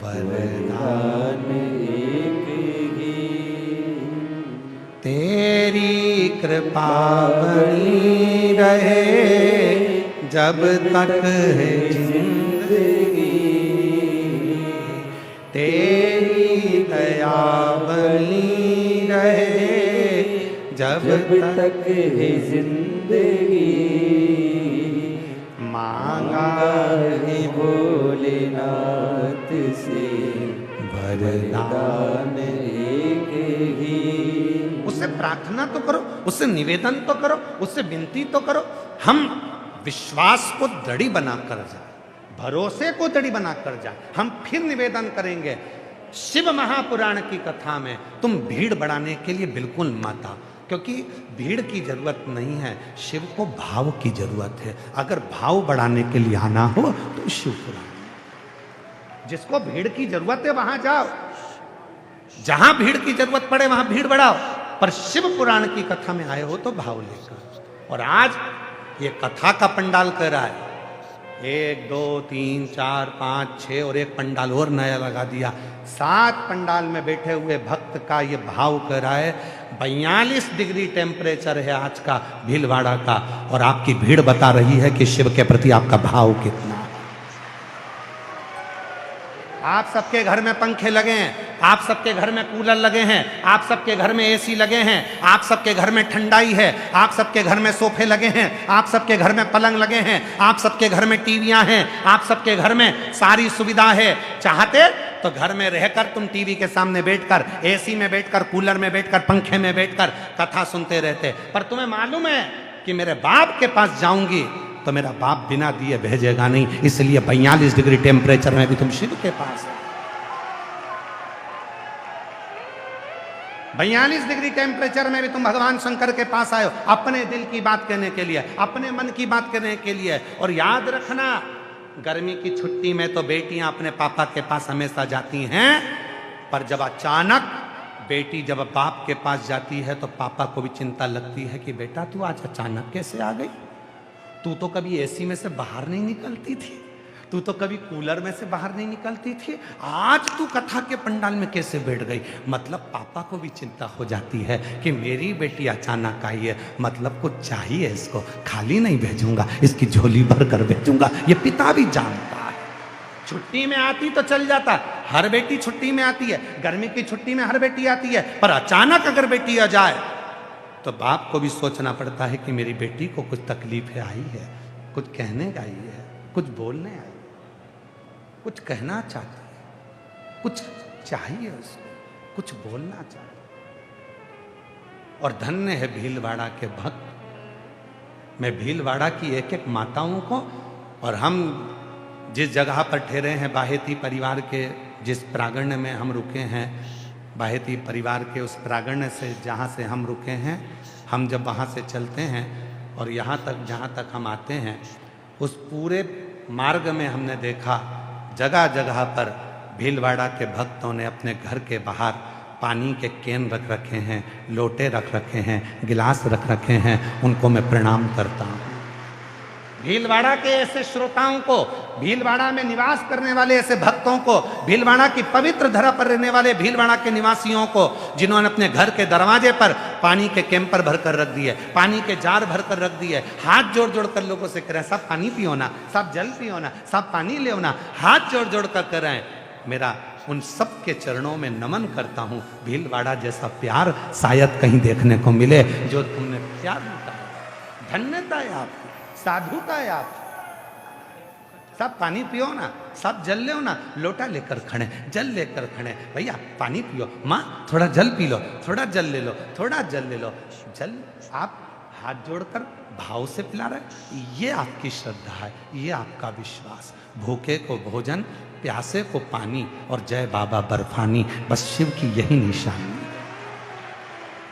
वरदान एक ही, तेरी कृपा बनी रहे जब तक है जिंदगी, तेरी दया बनी रहे जब तक है जिंदगी। मांगा है भोलेनाथ से वरदान एक ही। उससे प्रार्थना तो करो, उससे निवेदन तो करो, उससे विनती तो करो। हम विश्वास को दड़ी बनाकर जाए, भरोसे को दड़ी बनाकर जाए। हम फिर निवेदन करेंगे, शिव महापुराण की कथा में तुम भीड़ बढ़ाने के लिए बिल्कुल मत आओ, क्योंकि भीड़ की जरूरत नहीं है, शिव को भाव की जरूरत है। अगर भाव बढ़ाने के लिए आना हो तो शिव पुराण, जिसको भीड़ की जरूरत है वहां जाओ, जहां भीड़ की जरूरत पड़े वहां भीड़ बढ़ाओ, पर शिव पुराण की कथा में आए हो तो भाव लेकर। और आज ये कथा का पंडाल कर रहा है, 1 2 3 4 5 6 और एक पंडाल और नया लगा दिया। 7 पंडाल में बैठे हुए भक्त का ये भाव कर रहा है। 42 डिग्री टेम्परेचर है आज का भीलवाड़ा का, और आपकी भीड़ बता रही है कि शिव के प्रति आपका भाव कितना है। आप सबके घर में पंखे लगे हैं, आप सबके घर में कूलर लगे हैं, आप सबके घर में एसी लगे हैं, आप सबके घर में ठंडाई है, आप सबके घर में सोफे लगे हैं, आप सबके घर में पलंग लगे हैं, आप सबके घर में टीवियां हैं, आप सबके घर में सारी सुविधा है। चाहते तो घर में रहकर तुम टीवी के सामने बैठकर, एसी में बैठकर, कूलर में बैठकर, पंखे में बैठकर कथा सुनते रहते। पर तुम्हें मालूम है कि मेरे बाप के पास जाऊंगी तो मेरा बाप बिना दिए भेजेगा नहीं, इसलिए 42 डिग्री टेम्परेचर में भी तुम शिव के पास है। 42 डिग्री टेम्परेचर में भी तुम भगवान शंकर के पास आए हो, अपने दिल की बात कहने के लिए, अपने मन की बात करने के लिए। और याद रखना, गर्मी की छुट्टी में तो बेटियां अपने पापा के पास हमेशा जाती हैं, पर जब अचानक बेटी जब बाप के पास जाती है तो पापा को भी चिंता लगती है कि बेटा तू आज अचानक कैसे आ गई, तू तो कभी एसी में से बाहर नहीं निकलती थी। तू तो कभी कूलर में से बाहर नहीं निकलती थी, आज तू कथा के पंडाल में कैसे बैठ गई? मतलब पापा को भी चिंता हो जाती है कि मेरी बेटी अचानक आई है, मतलब कुछ चाहिए इसको, खाली नहीं भेजूंगा, इसकी झोली भर कर भेजूंगा। ये पिता भी जानता है। छुट्टी में आती तो चल जाता, हर बेटी छुट्टी में आती है, गर्मी की छुट्टी में हर बेटी आती है, पर अचानक अगर बेटी आ जाए तो बाप को भी सोचना पड़ता है कि मेरी बेटी को कुछ तकलीफें आई है, कुछ कहने आई है, कुछ बोलने आई, कुछ कहना चाहती है, कुछ चाहिए उसको, कुछ बोलना चाहिए। और धन्य है भीलवाड़ा के भक्त। मैं भीलवाड़ा की एक एक माताओं को, और हम जिस जगह पर ठहरे हैं, बाहेती परिवार के जिस प्रांगण में हम रुके हैं, बाहेती परिवार के उस प्रांगण से जहाँ से हम रुके हैं, हम जब वहाँ से चलते हैं और यहाँ तक जहाँ तक हम आते हैं, उस पूरे मार्ग में हमने देखा जगह जगह पर भीलवाड़ा के भक्तों ने अपने घर के बाहर पानी के कैन रख रखे हैं, लोटे रख रखे हैं, गिलास रख रखे हैं। उनको मैं प्रणाम करता हूँ। भीलवाड़ा के ऐसे श्रोताओं को, भीलवाड़ा में निवास करने वाले ऐसे भक्तों को, भीलवाड़ा की पवित्र धरा पर रहने वाले भीलवाड़ा के निवासियों को, जिन्होंने अपने घर के दरवाजे पर पानी के कैंपर भरकर रख दिए, पानी के जार भरकर रख दिए, हाथ जोड़ जोड़ कर लोगों से कह रहे हैं सब पानी पियो ना, सब जल पियो ना, सब पानी ले ना, हाथ जोड़ जोड़ कर कह रहे हैं। मेरा उन सब के चरणों में नमन करता हूँ। भीलवाड़ा जैसा प्यार शायद कहीं देखने को मिले जो तुमने प्यार लुटाया। धन्यता है आपकी, साधुता है आप। सब पानी पियो ना, सब जल ले ना, लोटा लेकर खड़े, जल लेकर खड़े, भैया पानी पियो, माँ थोड़ा जल पी लो, थोड़ा जल ले लो, थोड़ा जल ले लो। जल आप हाथ जोड़कर भाव से पिला रहे, ये आपकी श्रद्धा है, ये आपका विश्वास। भूखे को भोजन, प्यासे को पानी, और जय बाबा बर्फानी, बस शिव की यही निशानी है।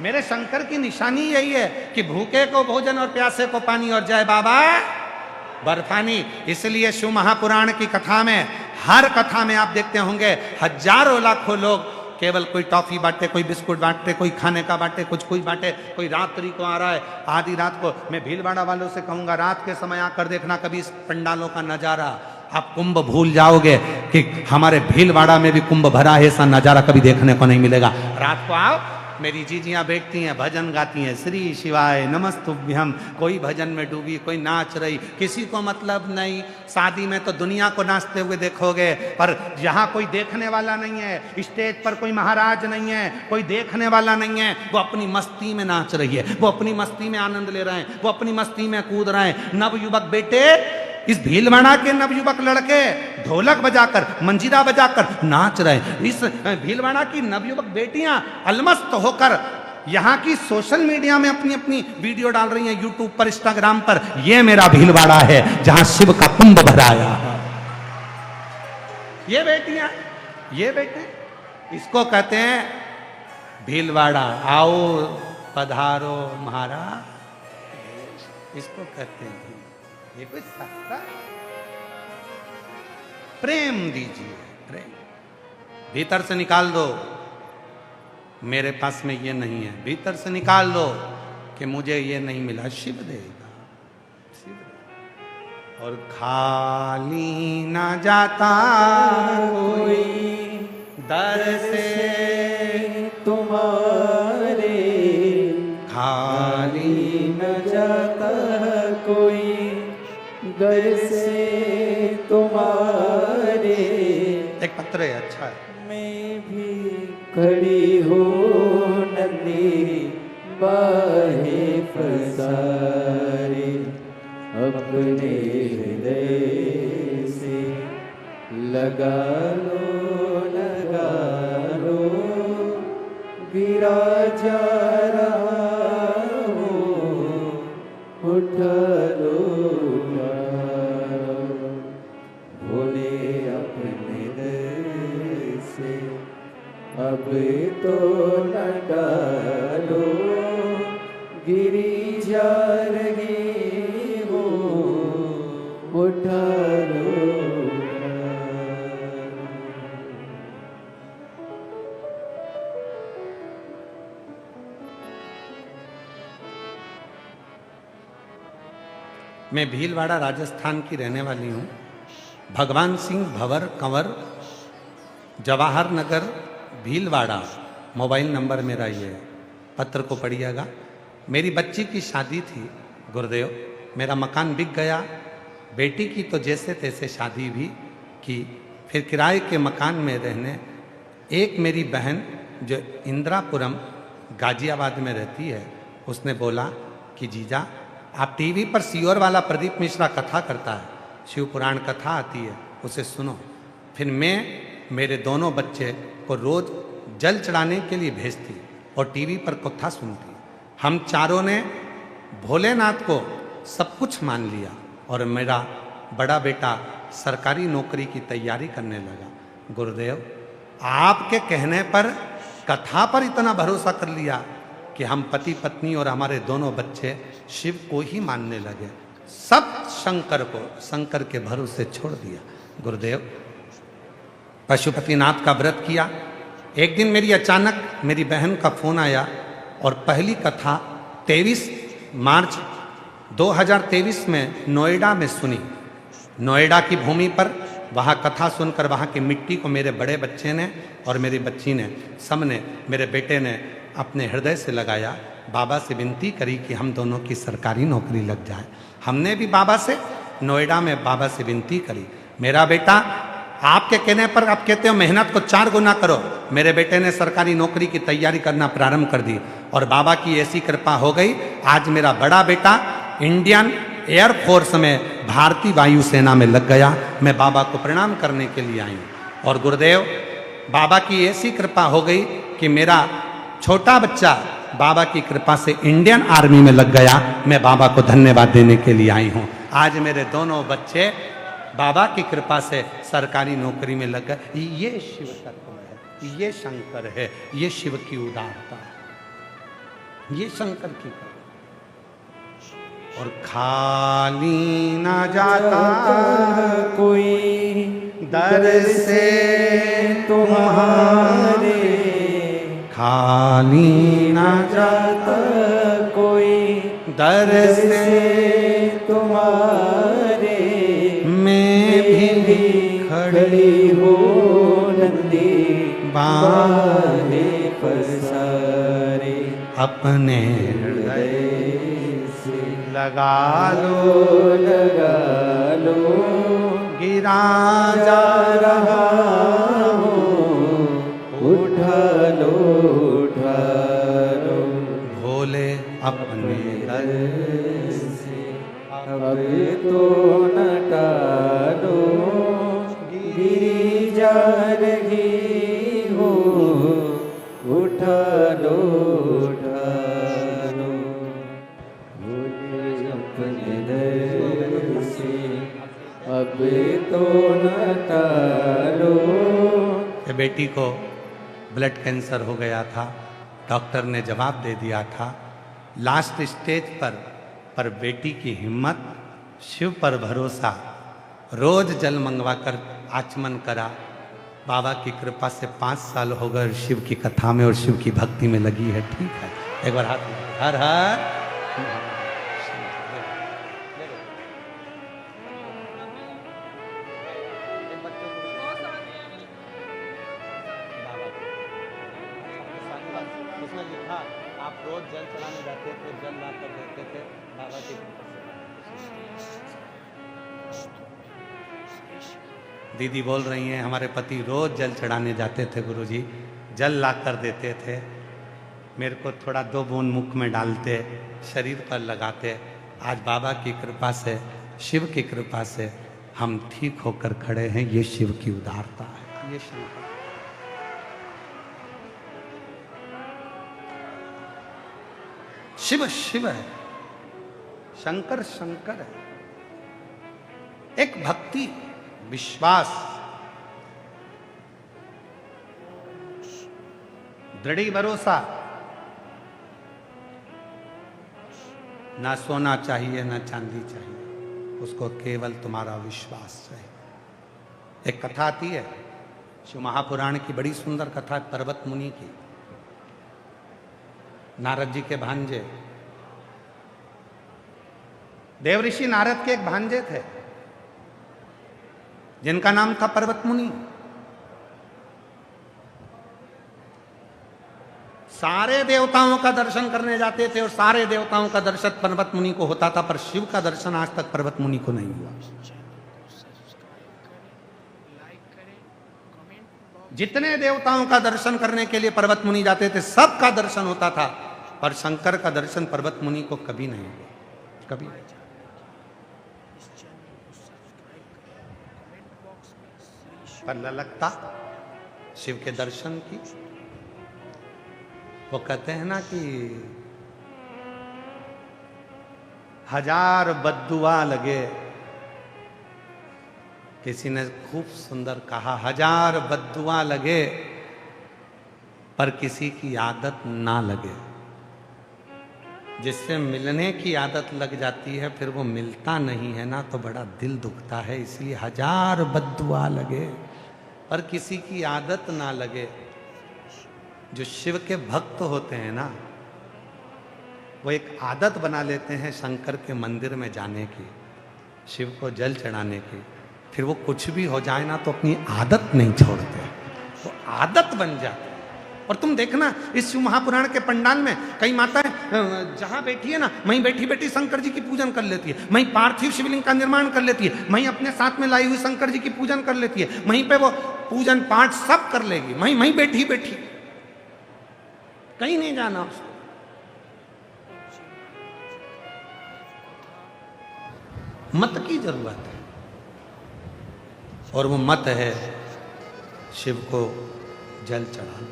मेरे शंकर की निशानी यही है कि भूखे को भोजन और प्यासे को पानी और जय बाबा बर्फानी। इसलिए शिव महापुराण की कथा में, हर कथा में आप देखते होंगे हजारों लाखों लोग केवल कोई टॉफी बांटे, कोई बिस्कुट बांटे, कोई खाने का बांटे, कुछ कोई बांटे, कोई रात्रि को आ रहा है, आधी रात को। मैं भीलवाड़ा वालों से कहूंगा रात के समय आकर देखना कभी इस पंडालों का नजारा, आप कुंभ भूल जाओगे कि हमारे भीलवाड़ा में भी कुंभ भरा है, ऐसा नजारा कभी देखने को नहीं मिलेगा। रात को आओ, मेरी जीजियां बैठती हैं, भजन गाती हैं, श्री शिवाय नमस्तुभ्यम, कोई भजन में डूबी, कोई नाच रही, किसी को मतलब नहीं। शादी में तो दुनिया को नाचते हुए देखोगे, पर यहाँ कोई देखने वाला नहीं है, स्टेज पर कोई महाराज नहीं है, कोई देखने वाला नहीं है। वो अपनी मस्ती में नाच रही है, वो अपनी मस्ती में आनंद ले रहे हैं, वो अपनी मस्ती में कूद रहे हैं। नवयुवक बेटे, इस भीलवाड़ा के नवयुवक लड़के ढोलक बजाकर, मंजीरा बजाकर नाच रहे। इस भीलवाड़ा की नवयुवक बेटियां अलमस्त होकर यहाँ की सोशल मीडिया में अपनी अपनी वीडियो डाल रही हैं, यूट्यूब पर, इंस्टाग्राम पर। ये मेरा भीलवाड़ा है जहां शिव का कुंभ भराया। ये बेटियां, ये बेटे, इसको कहते हैं भीलवाड़ा। आओ पधारो महाराज, इसको कहते हैं। ये कुछ सकता है? प्रेम दीजिए, प्रेम भीतर से निकाल दो। मेरे पास में ये नहीं है, भीतर से निकाल दो कि मुझे ये नहीं मिला, शिव देगा, शिव देगा। और खाली ना जाता कोई दर से तुम्हारे, खाली न जाता कोई दर से तुम्हारे। एक पत्र है, अच्छा है। मैं भी खड़ी हो नंदी बाहे फसारे, अपने हृदय से लगा लो गिरा जा रहा हूँ, उठा लो भोले अपने दर से, अब तो न डालो गिरी जा रही हो, उठा लो। मैं भीलवाड़ा राजस्थान की रहने वाली हूँ। भगवान सिंह भंवर कंवर, जवाहर नगर, भीलवाड़ा, मोबाइल नंबर मेरा ये है, पत्र को पढ़िएगा। मेरी बच्ची की शादी थी गुरुदेव, मेरा मकान बिक गया, बेटी की तो जैसे तैसे शादी भी की, फिर किराए के मकान में रहने, एक मेरी बहन जो इंदिरापुरम गाजियाबाद में रहती है, उसने बोला कि जीजा आप टीवी पर सीहोर वाला प्रदीप मिश्रा कथा करता है, शिव पुराण कथा आती है, उसे सुनो। फिर मैं मेरे दोनों बच्चे को रोज जल चढ़ाने के लिए भेजती और टीवी पर कथा सुनती। हम चारों ने भोलेनाथ को सब कुछ मान लिया और मेरा बड़ा बेटा सरकारी नौकरी की तैयारी करने लगा। गुरुदेव आपके कहने पर कथा पर इतना भरोसा कर लिया कि हम पति पत्नी और हमारे दोनों बच्चे शिव को ही मानने लगे, सब शंकर के भरोसे छोड़ दिया। गुरुदेव पशुपतिनाथ का व्रत किया। एक दिन मेरी अचानक मेरी बहन का फोन आया और पहली कथा 23 मार्च 2023 में नोएडा में सुनी। नोएडा की भूमि पर वहाँ कथा सुनकर वहाँ की मिट्टी को मेरे बड़े बच्चे ने और मेरी बच्ची ने, सबने, मेरे बेटे ने अपने हृदय से लगाया, बाबा से विनती करी कि हम दोनों की सरकारी नौकरी लग जाए। हमने भी बाबा से नोएडा में बाबा से विनती करी, मेरा बेटा आपके कहने पर आप कहते हो मेहनत को 4 गुना करो। मेरे बेटे ने सरकारी नौकरी की तैयारी करना प्रारंभ कर दी और बाबा की ऐसी कृपा हो गई, आज मेरा बड़ा बेटा इंडियन एयरफोर्स में भारतीय वायुसेना में लग गया। मैं बाबा को प्रणाम करने के लिए आई हूँ। और गुरुदेव बाबा की ऐसी कृपा हो गई कि मेरा छोटा बच्चा बाबा की कृपा से इंडियन आर्मी में लग गया। मैं बाबा को धन्यवाद देने के लिए आई हूँ। आज मेरे दोनों बच्चे बाबा की कृपा से सरकारी नौकरी में लग गए। ये शिव तत्व है, ये शंकर है, ये शिव की उदारता है, ये शंकर की कृपा। और खाली ना जाता कोई दर से तुम्हारे, खाली ना जाता कोई दर से तुम्हारे, मैं भी खड़ी हो नंदी बांधे पसारे, अपने हृदय से लगा लो, लगा लो, गिरा जा रहा हो, उठा लो, उठा लो, भोले अपने दर से अब तो न टालो, गिरी जा रही हो, उठा लो, उठा लो, भोले अपने दर से अब तो न टालो। बेटी को ब्लड कैंसर हो गया था, डॉक्टर ने जवाब दे दिया था लास्ट स्टेज पर बेटी की हिम्मत, शिव पर भरोसा, रोज जल मंगवा कर आचमन करा। बाबा की कृपा से 5 साल हो गए शिव की कथा में और शिव की भक्ति में लगी है। ठीक है, एक बार हाथ हर हर। उसमें लिखा आप रोज जल चढ़ाने जाते थे, जल ला कर देते थे बाबा की कृपा से। दीदी बोल रही हैं हमारे पति रोज जल चढ़ाने जाते थे गुरुजी, जल ला कर देते थे, मेरे को थोड़ा 2 बूंद मुख में डालते, शरीर पर लगाते। आज बाबा की कृपा से, शिव की कृपा से हम ठीक होकर खड़े हैं। ये शिव की उदारता है, ये शंकर। शिव शिव है, शंकर शंकर है। एक भक्ति, विश्वास, दृढ़ भरोसा। ना सोना चाहिए ना चांदी चाहिए, उसको केवल तुम्हारा विश्वास चाहिए। एक कथा आती है शिव महापुराण की, बड़ी सुंदर कथा, पर्वत मुनि की। नारद जी के भांजे, देवऋषि नारद के एक भांजे थे जिनका नाम था पर्वत मुनि। सारे देवताओं का दर्शन करने जाते थे और सारे देवताओं का दर्शन पर्वत मुनि को होता था, पर शिव का दर्शन आज तक पर्वत मुनि को नहीं हुआ। जितने देवताओं का दर्शन करने के लिए पर्वत मुनि जाते थे, सबका दर्शन होता था, पर शंकर का दर्शन पर्वत मुनि को कभी नहीं हुआ, कभी। पर ललकता शिव के दर्शन की। वो कहते हैं ना कि 1000 बद्दुआ लगे, किसी ने खूब सुंदर कहा, 1000 बद्दुआ लगे पर किसी की आदत ना लगे। जिससे मिलने की आदत लग जाती है, फिर वो मिलता नहीं है ना, तो बड़ा दिल दुखता है। इसलिए 1000 बद्दुआ लगे पर किसी की आदत ना लगे। जो शिव के भक्त होते हैं ना, वो एक आदत बना लेते हैं शंकर के मंदिर में जाने की, शिव को जल चढ़ाने की। फिर वो कुछ भी हो जाए ना, तो अपनी आदत नहीं छोड़ते, वो आदत बन जाती है। और तुम देखना इस शिव महापुराण के पंडाल में कई माताएं जहां बैठी है ना, वहीं बैठी बैठी शंकर जी की पूजन कर लेती है, वहीं पार्थिव शिवलिंग का निर्माण कर लेती है, वहीं अपने साथ में लाई हुई शंकर जी की पूजन कर लेती है, वहीं पे वो पूजन पाठ सब कर लेगी, वहीं वहीं बैठी बैठी, कहीं नहीं जाना उसको। मत की जरूरत है, और वो मत है शिव को जल चढ़ाना,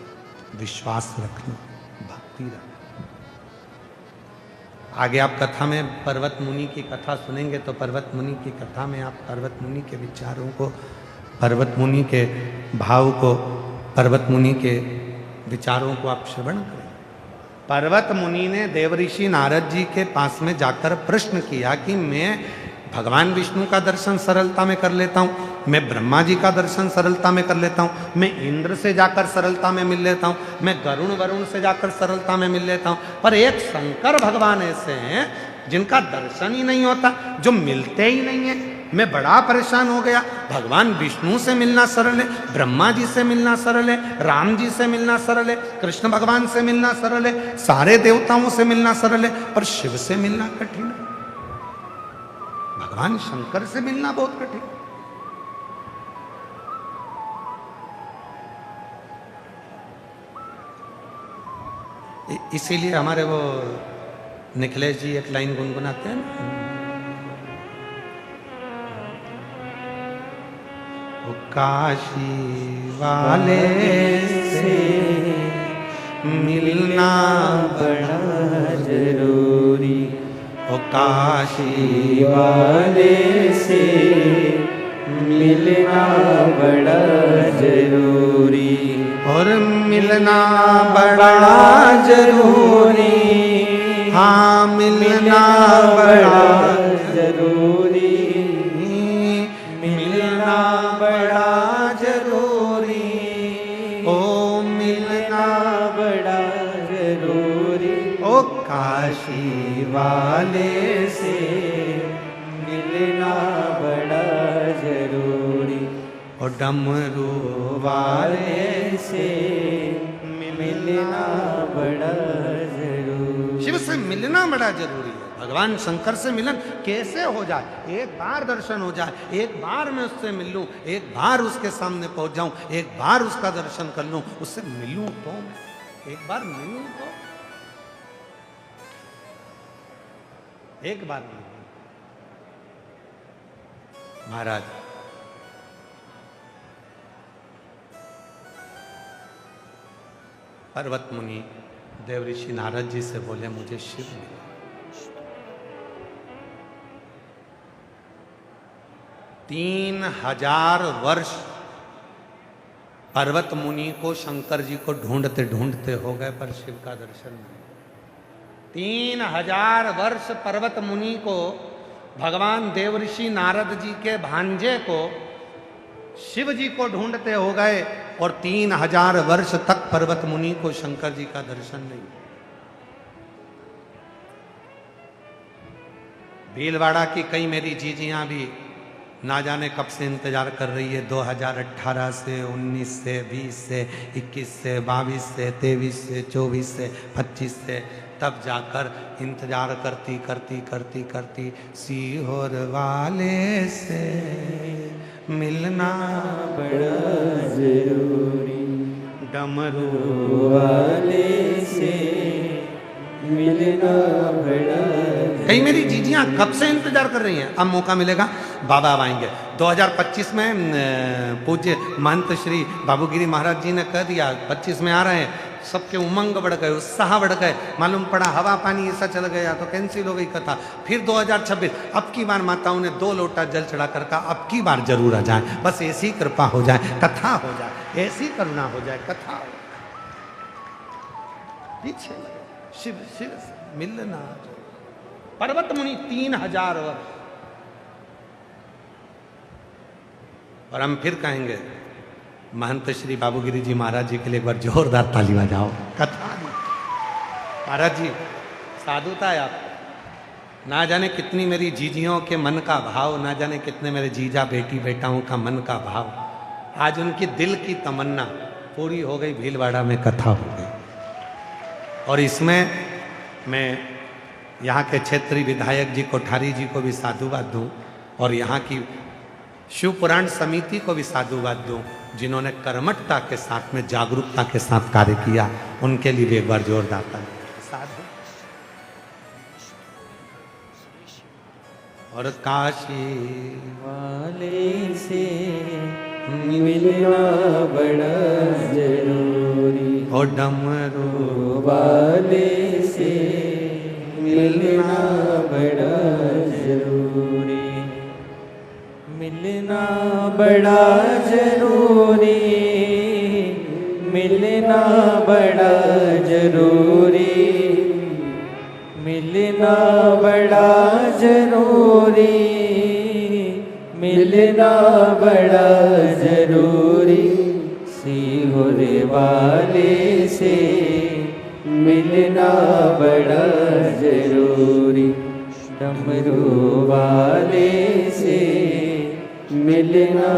विश्वास रखना, भक्ति रखना। आगे आप कथा में पर्वत मुनि की कथा सुनेंगे, तो पर्वत मुनि की कथा में आप पर्वत मुनि के विचारों को, पर्वत मुनि के भाव को, पर्वत मुनि के विचारों को आप श्रवण करें। पर्वत मुनि ने देवऋषि नारद जी के पास में जाकर प्रश्न किया कि मैं भगवान विष्णु का दर्शन सरलता में कर लेता हूँ, मैं ब्रह्मा जी का दर्शन सरलता में कर लेता हूँ, मैं इंद्र से जाकर सरलता में मिल लेता हूँ, मैं वरुण से जाकर सरलता में मिल लेता हूँ, पर एक शंकर भगवान ऐसे हैं जिनका दर्शन ही नहीं होता, जो मिलते ही नहीं है। मैं बड़ा परेशान हो गया। भगवान विष्णु से मिलना सरल है, ब्रह्मा जी से मिलना सरल है, राम जी से मिलना सरल है, कृष्ण भगवान से मिलना सरल है, सारे देवताओं से मिलना सरल है, पर शिव से मिलना कठिन है। भगवान शंकर से मिलना बहुत कठिन। इसीलिए हमारे वो निखिलेश जी एक लाइन गुनगुनाते हैं ना, वो काशी वाले से मिलना बड़ा जरूरी, वो काशी वाले से मिलना बड़ा जरूरी, और मिलना बड़ा जरूरी, हाँ मिलना बड़ा जरूरी, मिलना बड़ा जरूरी, ओ मिलना बड़ा जरूरी, ओ काशी वाले से मिलना बड़ा जरूरी, और डमरू वाले से मिलना बड़ा जरूरी। शिव से मिलना बड़ा जरूरी है। भगवान शंकर से मिलन कैसे हो जाए? एक बार दर्शन हो जाए, एक बार मैं उससे मिल लूं, एक बार उसके सामने पहुंच जाऊं, एक बार उसका दर्शन कर लूं, उससे मिलूं तो मैं एक बार मिलूं तो एक बार मिलूं। महाराज पर्वत मुनि देवऋषि नारद जी से बोले, मुझे शिव मिला। 3000 वर्ष पर्वत मुनि को शंकर जी को ढूंढते ढूंढते हो गए, पर शिव का दर्शन नहीं। 3000 वर्ष पर्वत मुनि को, भगवान देवऋषि नारद जी के भांजे को, शिव जी को ढूंढते हो गए, और 3000 वर्ष तक पर्वत मुनि को शंकर जी का दर्शन नहीं। भीलवाड़ा की कई मेरी जीजियां भी ना जाने कब से इंतजार कर रही है, 2018 से, 19 से, 20 से, 21 से, 22 से, 23 से, 24 से, 25 से, तब जाकर इंतजार करती करती करती करती सीहोर वाले से मिलना बड़ा जरूरी, डमरू वाले से मिलना बड़ा। कहीं मेरी जीजियां कब से इंतजार कर रही हैं, अब मौका मिलेगा, बाबा अब आएंगे। 2025 में पूज्य महंत श्री बाबूगिरी महाराज जी ने कह दिया 25 में आ रहे हैं, सबके उमंग बढ़ गए, उत्साह बढ़ गए, मालूम पड़ा हवा पानी ऐसा चल गया तो कैंसिल हो गई कथा। फिर 2026 अब की बार माताओं ने 2 लोटा जल चढ़ा कर कहा अब की बार जरूर आ जाए, बस ऐसी कृपा हो जाए, कथा हो जाए, ऐसी करुणा हो जाए, कथा हो जाए। पीछे शिव शिव से मिलना, पर्वत मुनि 3000 वर्ष, और हम फिर कहेंगे महंत श्री बाबूगिरी जी महाराज जी के लिए एक बार जोरदार ताली बजाओ। कथा महाराज जी साधुता है आप, ना जाने कितनी मेरी जीजियों के मन का भाव, ना जाने कितने मेरे जीजा बेटी बेटाओं का मन का भाव, आज उनकी दिल की तमन्ना पूरी हो गई, भीलवाड़ा में कथा हो गई। और इसमें मैं यहाँ के क्षेत्रीय विधायक जी कोठारी जी को भी साधुवाद दूं और यहाँ की शिव पुराण समिति को भी साधुवाद दूं, जिन्होंने कर्मठता के साथ में जागरूकता के साथ कार्य किया, उनके लिए भी एक बार जोरदार ताली। साधु और काशी वाले से मिलना बड़ा जरूरी, और डमरू वाले से मिलना बड़ा जरूरी, मिलना बड़ा जरूरी, मिलना बड़ा जरूरी, मिलना बड़ा जरूरी, मिलना बड़ा जरूरी, सीहोर वाले से मिलना बड़ा जरूरी, डमरू वाले से मिलना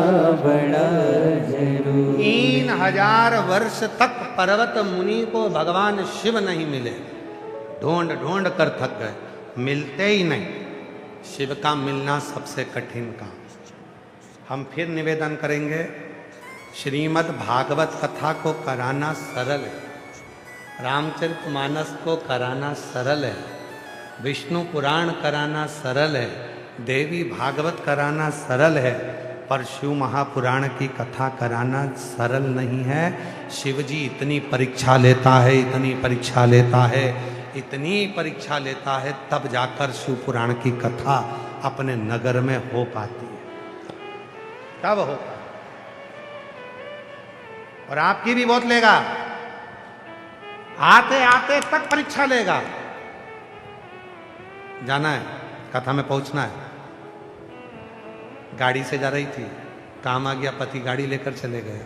बड़ा जरूरी। 3000 वर्ष तक पर्वत मुनि को भगवान शिव नहीं मिले, ढूंढ ढूंढ कर थक गए, मिलते ही नहीं। शिव का मिलना सबसे कठिन काम। हम फिर निवेदन करेंगे, श्रीमद् भागवत कथा को कराना सरल है, रामचरितमानस को कराना सरल है, विष्णु पुराण कराना सरल है, देवी भागवत कराना सरल है, पर शिव महापुराण की कथा कराना सरल नहीं है। शिव जी इतनी परीक्षा लेता है, इतनी परीक्षा लेता है, इतनी परीक्षा लेता है, तब जाकर शिव पुराण की कथा अपने नगर में हो पाती है। तब हो, और आपकी भी बहुत लेगा, आते आते तक परीक्षा लेगा। जाना है, कथा में पहुंचना है। गाड़ी से जा रही थी, काम आ गया, पति गाड़ी लेकर चले गए,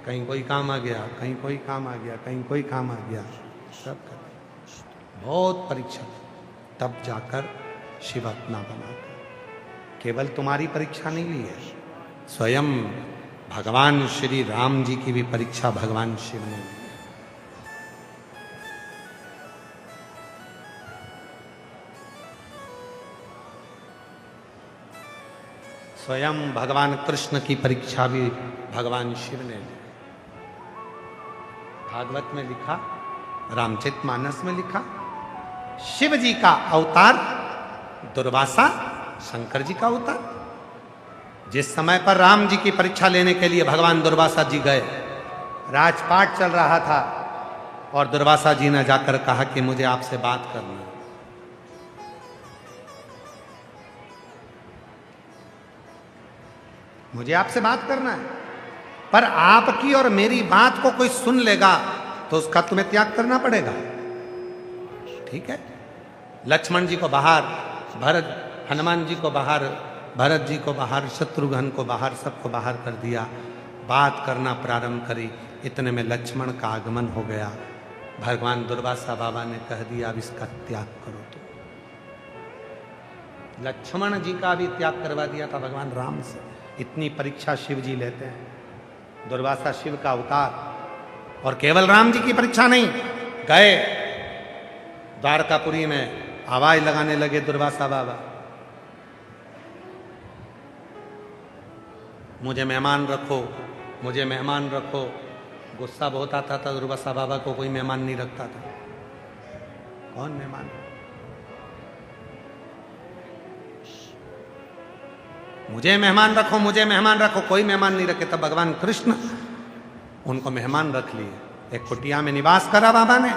कहीं कोई काम आ गया, कहीं कोई काम आ गया, कहीं कोई काम आ गया, सब बहुत परीक्षा, तब जाकर शिव अपना बना। केवल तुम्हारी परीक्षा नहीं ली है, स्वयं भगवान श्री राम जी की भी परीक्षा भगवान शिव ने ली। स्वयं भगवान कृष्ण की परीक्षा भी भगवान शिव ने ली। भागवत में लिखा, रामचरितमानस में लिखा, शिव जी का अवतार दुर्वासा, शंकर जी का अवतार। जिस समय पर राम जी की परीक्षा लेने के लिए भगवान दुर्वासा जी गए, राजपाट चल रहा था और दुर्वासा जी ने जाकर कहा कि मुझे आपसे बात करनी है। मुझे आपसे बात करना है, पर आपकी और मेरी बात को कोई सुन लेगा तो उसका तुम्हें त्याग करना पड़ेगा। ठीक है, लक्ष्मण जी को बाहर, भरत, हनुमान जी को बाहर, भरत जी को बाहर, शत्रुघ्न को बाहर, सबको बाहर कर दिया। बात करना प्रारंभ करी, इतने में लक्ष्मण का आगमन हो गया। भगवान दुर्वासा बाबा ने कह दिया अब इसका त्याग करो। लक्ष्मण जी का भी त्याग करवा दिया था भगवान राम से। इतनी परीक्षा शिव जी लेते हैं। दुर्वासा शिव का अवतार, और केवल राम जी की परीक्षा नहीं, गए द्वारकापुरी में आवाज लगाने लगे दुर्वासा बाबा, मुझे मेहमान रखो, मुझे मेहमान रखो। गुस्सा बहुत आता था दुर्वासा बाबा को, कोई मेहमान नहीं रखता था। कौन मेहमान? मुझे मेहमान रखो, मुझे मेहमान रखो, कोई मेहमान नहीं रखे। तब भगवान कृष्ण उनको मेहमान रख लिए। एक कुटिया में निवास करा बाबा ने।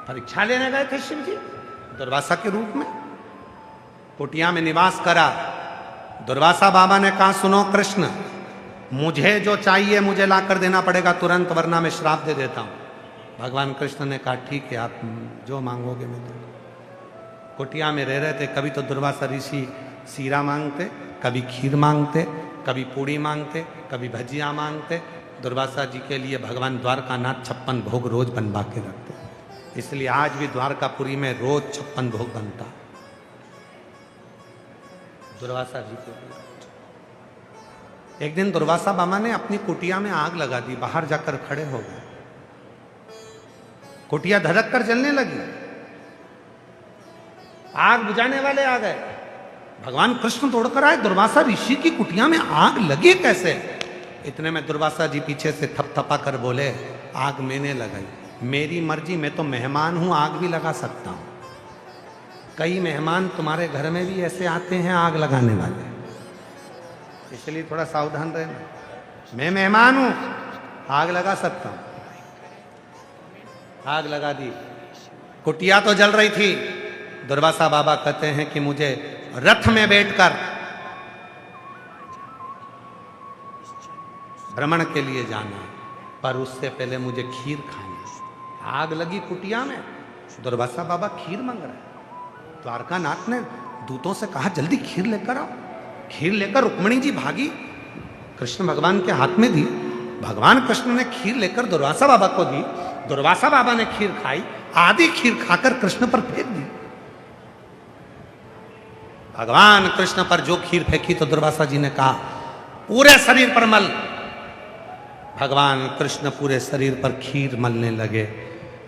परीक्षा लेने गए थे शिव जी दुर्वासा के रूप में, कुटिया में निवास करा। दुर्वासा बाबा ने कहा, सुनो कृष्ण, मुझे जो चाहिए मुझे ला कर देना पड़ेगा तुरंत, वरना मैं श्राप दे देता हूं। भगवान कृष्ण ने कहा, ठीक है, आप जो मांगोगे मैं दूंगा। कुटिया में रह रहे थे। कभी तो दुर्वासा ऋषि सीरा मांगते, कभी खीर मांगते, कभी पूड़ी मांगते, कभी भजिया मांगते। दुर्वासा जी के लिए भगवान द्वारकानाथ 56 भोग रोज बनवा के रखते, इसलिए आज भी द्वारकापुरी में रोज 56 भोग बनता दुर्वासा जी के लिए। एक दिन दुर्वासा बाबा ने अपनी कुटिया में आग लगा दी, बाहर जाकर खड़े हो गए। कुटिया धधक कर जलने लगी, आग बुझाने वाले आ गए। भगवान कृष्ण दौड़कर आए, दुर्वासा ऋषि की कुटिया में आग लगी कैसे? इतने में दुर्वासा जी पीछे से थपथपा कर बोले, आग मैंने लगाई, मेरी मर्जी, मैं तो मेहमान हूं, आग भी लगा सकता हूं। कई मेहमान तुम्हारे घर में भी ऐसे आते हैं आग लगाने वाले, इसलिए थोड़ा सावधान रहना। मैं मेहमान हूं, आग लगा सकता हूं। आग लगा दी, कुटिया तो जल रही थी। दुर्वासा बाबा कहते हैं कि मुझे रथ में बैठकर भ्रमण के लिए जाना, पर उससे पहले मुझे खीर खानी। आग लगी कुटिया में, दुर्वासा बाबा खीर मांग रहे। द्वारकानाथ ने दूतों से कहा, जल्दी खीर लेकर आओ। खीर लेकर रुक्मिणी जी भागी, कृष्ण भगवान के हाथ में दी। भगवान कृष्ण ने खीर लेकर दुर्वासा बाबा को दी। दुर्वासा बाबा ने खीर खाई, आधी खीर खाकर कृष्ण पर फेंक दी। भगवान कृष्ण पर जो खीर फेंकी तो दुर्वासा जी ने कहा, पूरे शरीर पर मल। भगवान कृष्ण पूरे शरीर पर खीर मलने लगे।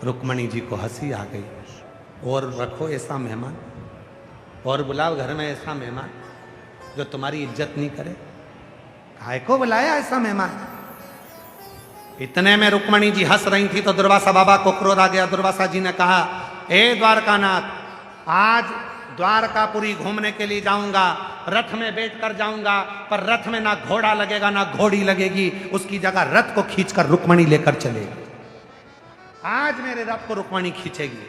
रुक्मिणी जी को हंसी आ गई। और रखो ऐसा मेहमान, और बुलाओ घर में ऐसा मेहमान जो तुम्हारी इज्जत नहीं करे। काहे को बुलाया ऐसा मेहमान? इतने में रुक्मिणी जी हंस रही थी तो दुर्वासा बाबा को क्रोध आ गया। दुर्वासा जी ने कहा, हे द्वारकानाथ, आज द्वारकापुरी घूमने के लिए जाऊंगा, रथ में बैठकर जाऊंगा, पर रथ में ना घोड़ा लगेगा ना घोड़ी लगेगी, उसकी जगह रथ को खींचकर रुक्मिणी लेकर चलेगी। आज मेरे रथ को रुक्मिणी खींचेगी।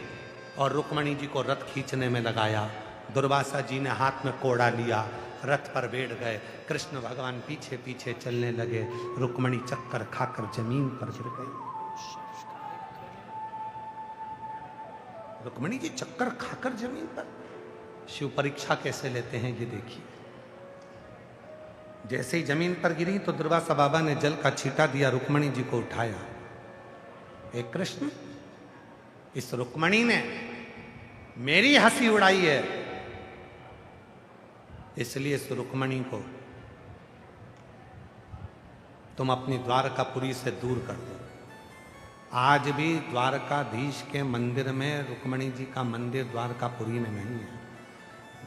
और रुक्मिणी जी को रथ खींचने में लगाया। दुर्वासा जी ने हाथ में कोड़ा लिया, रथ पर बैठ गए। कृष्ण भगवान पीछे पीछे चलने लगे। रुक्मिणी चक्कर खाकर जमीन पर गिर गई। रुक्मिणी जी चक्कर खाकर जमीन पर। शिव परीक्षा कैसे लेते हैं ये देखिए। जैसे ही जमीन पर गिरी तो दुर्वासा बाबा ने जल का छींटा दिया, रुक्मिणी जी को उठाया। एक कृष्ण, इस रुक्मिणी ने मेरी हंसी उड़ाई है, इसलिए इस रुक्मिणी को तुम अपनी द्वारकापुरी से दूर कर दो। आज भी द्वारकाधीश के मंदिर में रुक्मिणी जी का मंदिर द्वारकापुरी में नहीं है।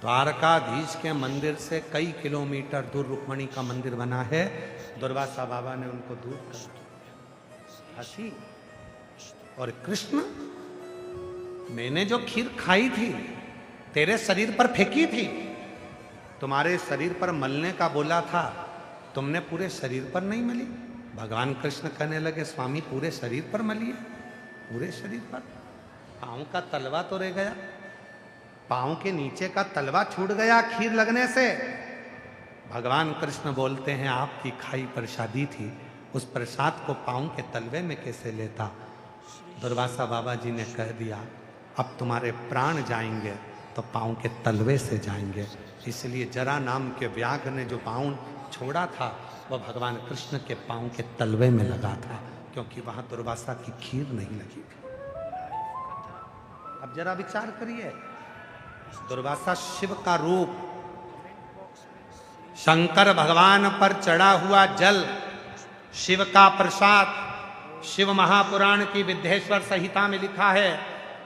द्वारकाधीश के मंदिर से कई किलोमीटर दूर रुक्मिणी का मंदिर बना है। दुर्वासा बाबा ने उनको दूर कर दिया। हंसी। और कृष्ण, मैंने जो खीर खाई थी तेरे शरीर पर फेंकी थी, तुम्हारे शरीर पर मलने का बोला था, तुमने पूरे शरीर पर नहीं मली। भगवान कृष्ण कहने लगे, स्वामी पूरे शरीर पर मलिए। पूरे शरीर पर? पाँव का तलवा तो रह गया, पाँव के नीचे का तलवा छूट गया खीर लगने से। भगवान कृष्ण बोलते हैं, आपकी खाई प्रसादी थी, उस प्रसाद को पाँव के तलवे में कैसे लेता? दुर्वासा बाबा जी ने कह दिया, अब तुम्हारे प्राण जाएंगे तो पाँव के तलवे से जाएंगे। इसलिए जरा नाम के व्याघ्र ने जो पाँव छोड़ा था वह भगवान कृष्ण के पाँव के तलवे में लगा था, क्योंकि वहां दुर्वासा की खीर नहीं लगी थी। अब जरा विचार करिए, दुर्वासा शिव का रूप, शंकर भगवान पर चढ़ा हुआ जल, शिव का प्रसाद। शिव महापुराण की विद्येश्वर संहिता में लिखा है,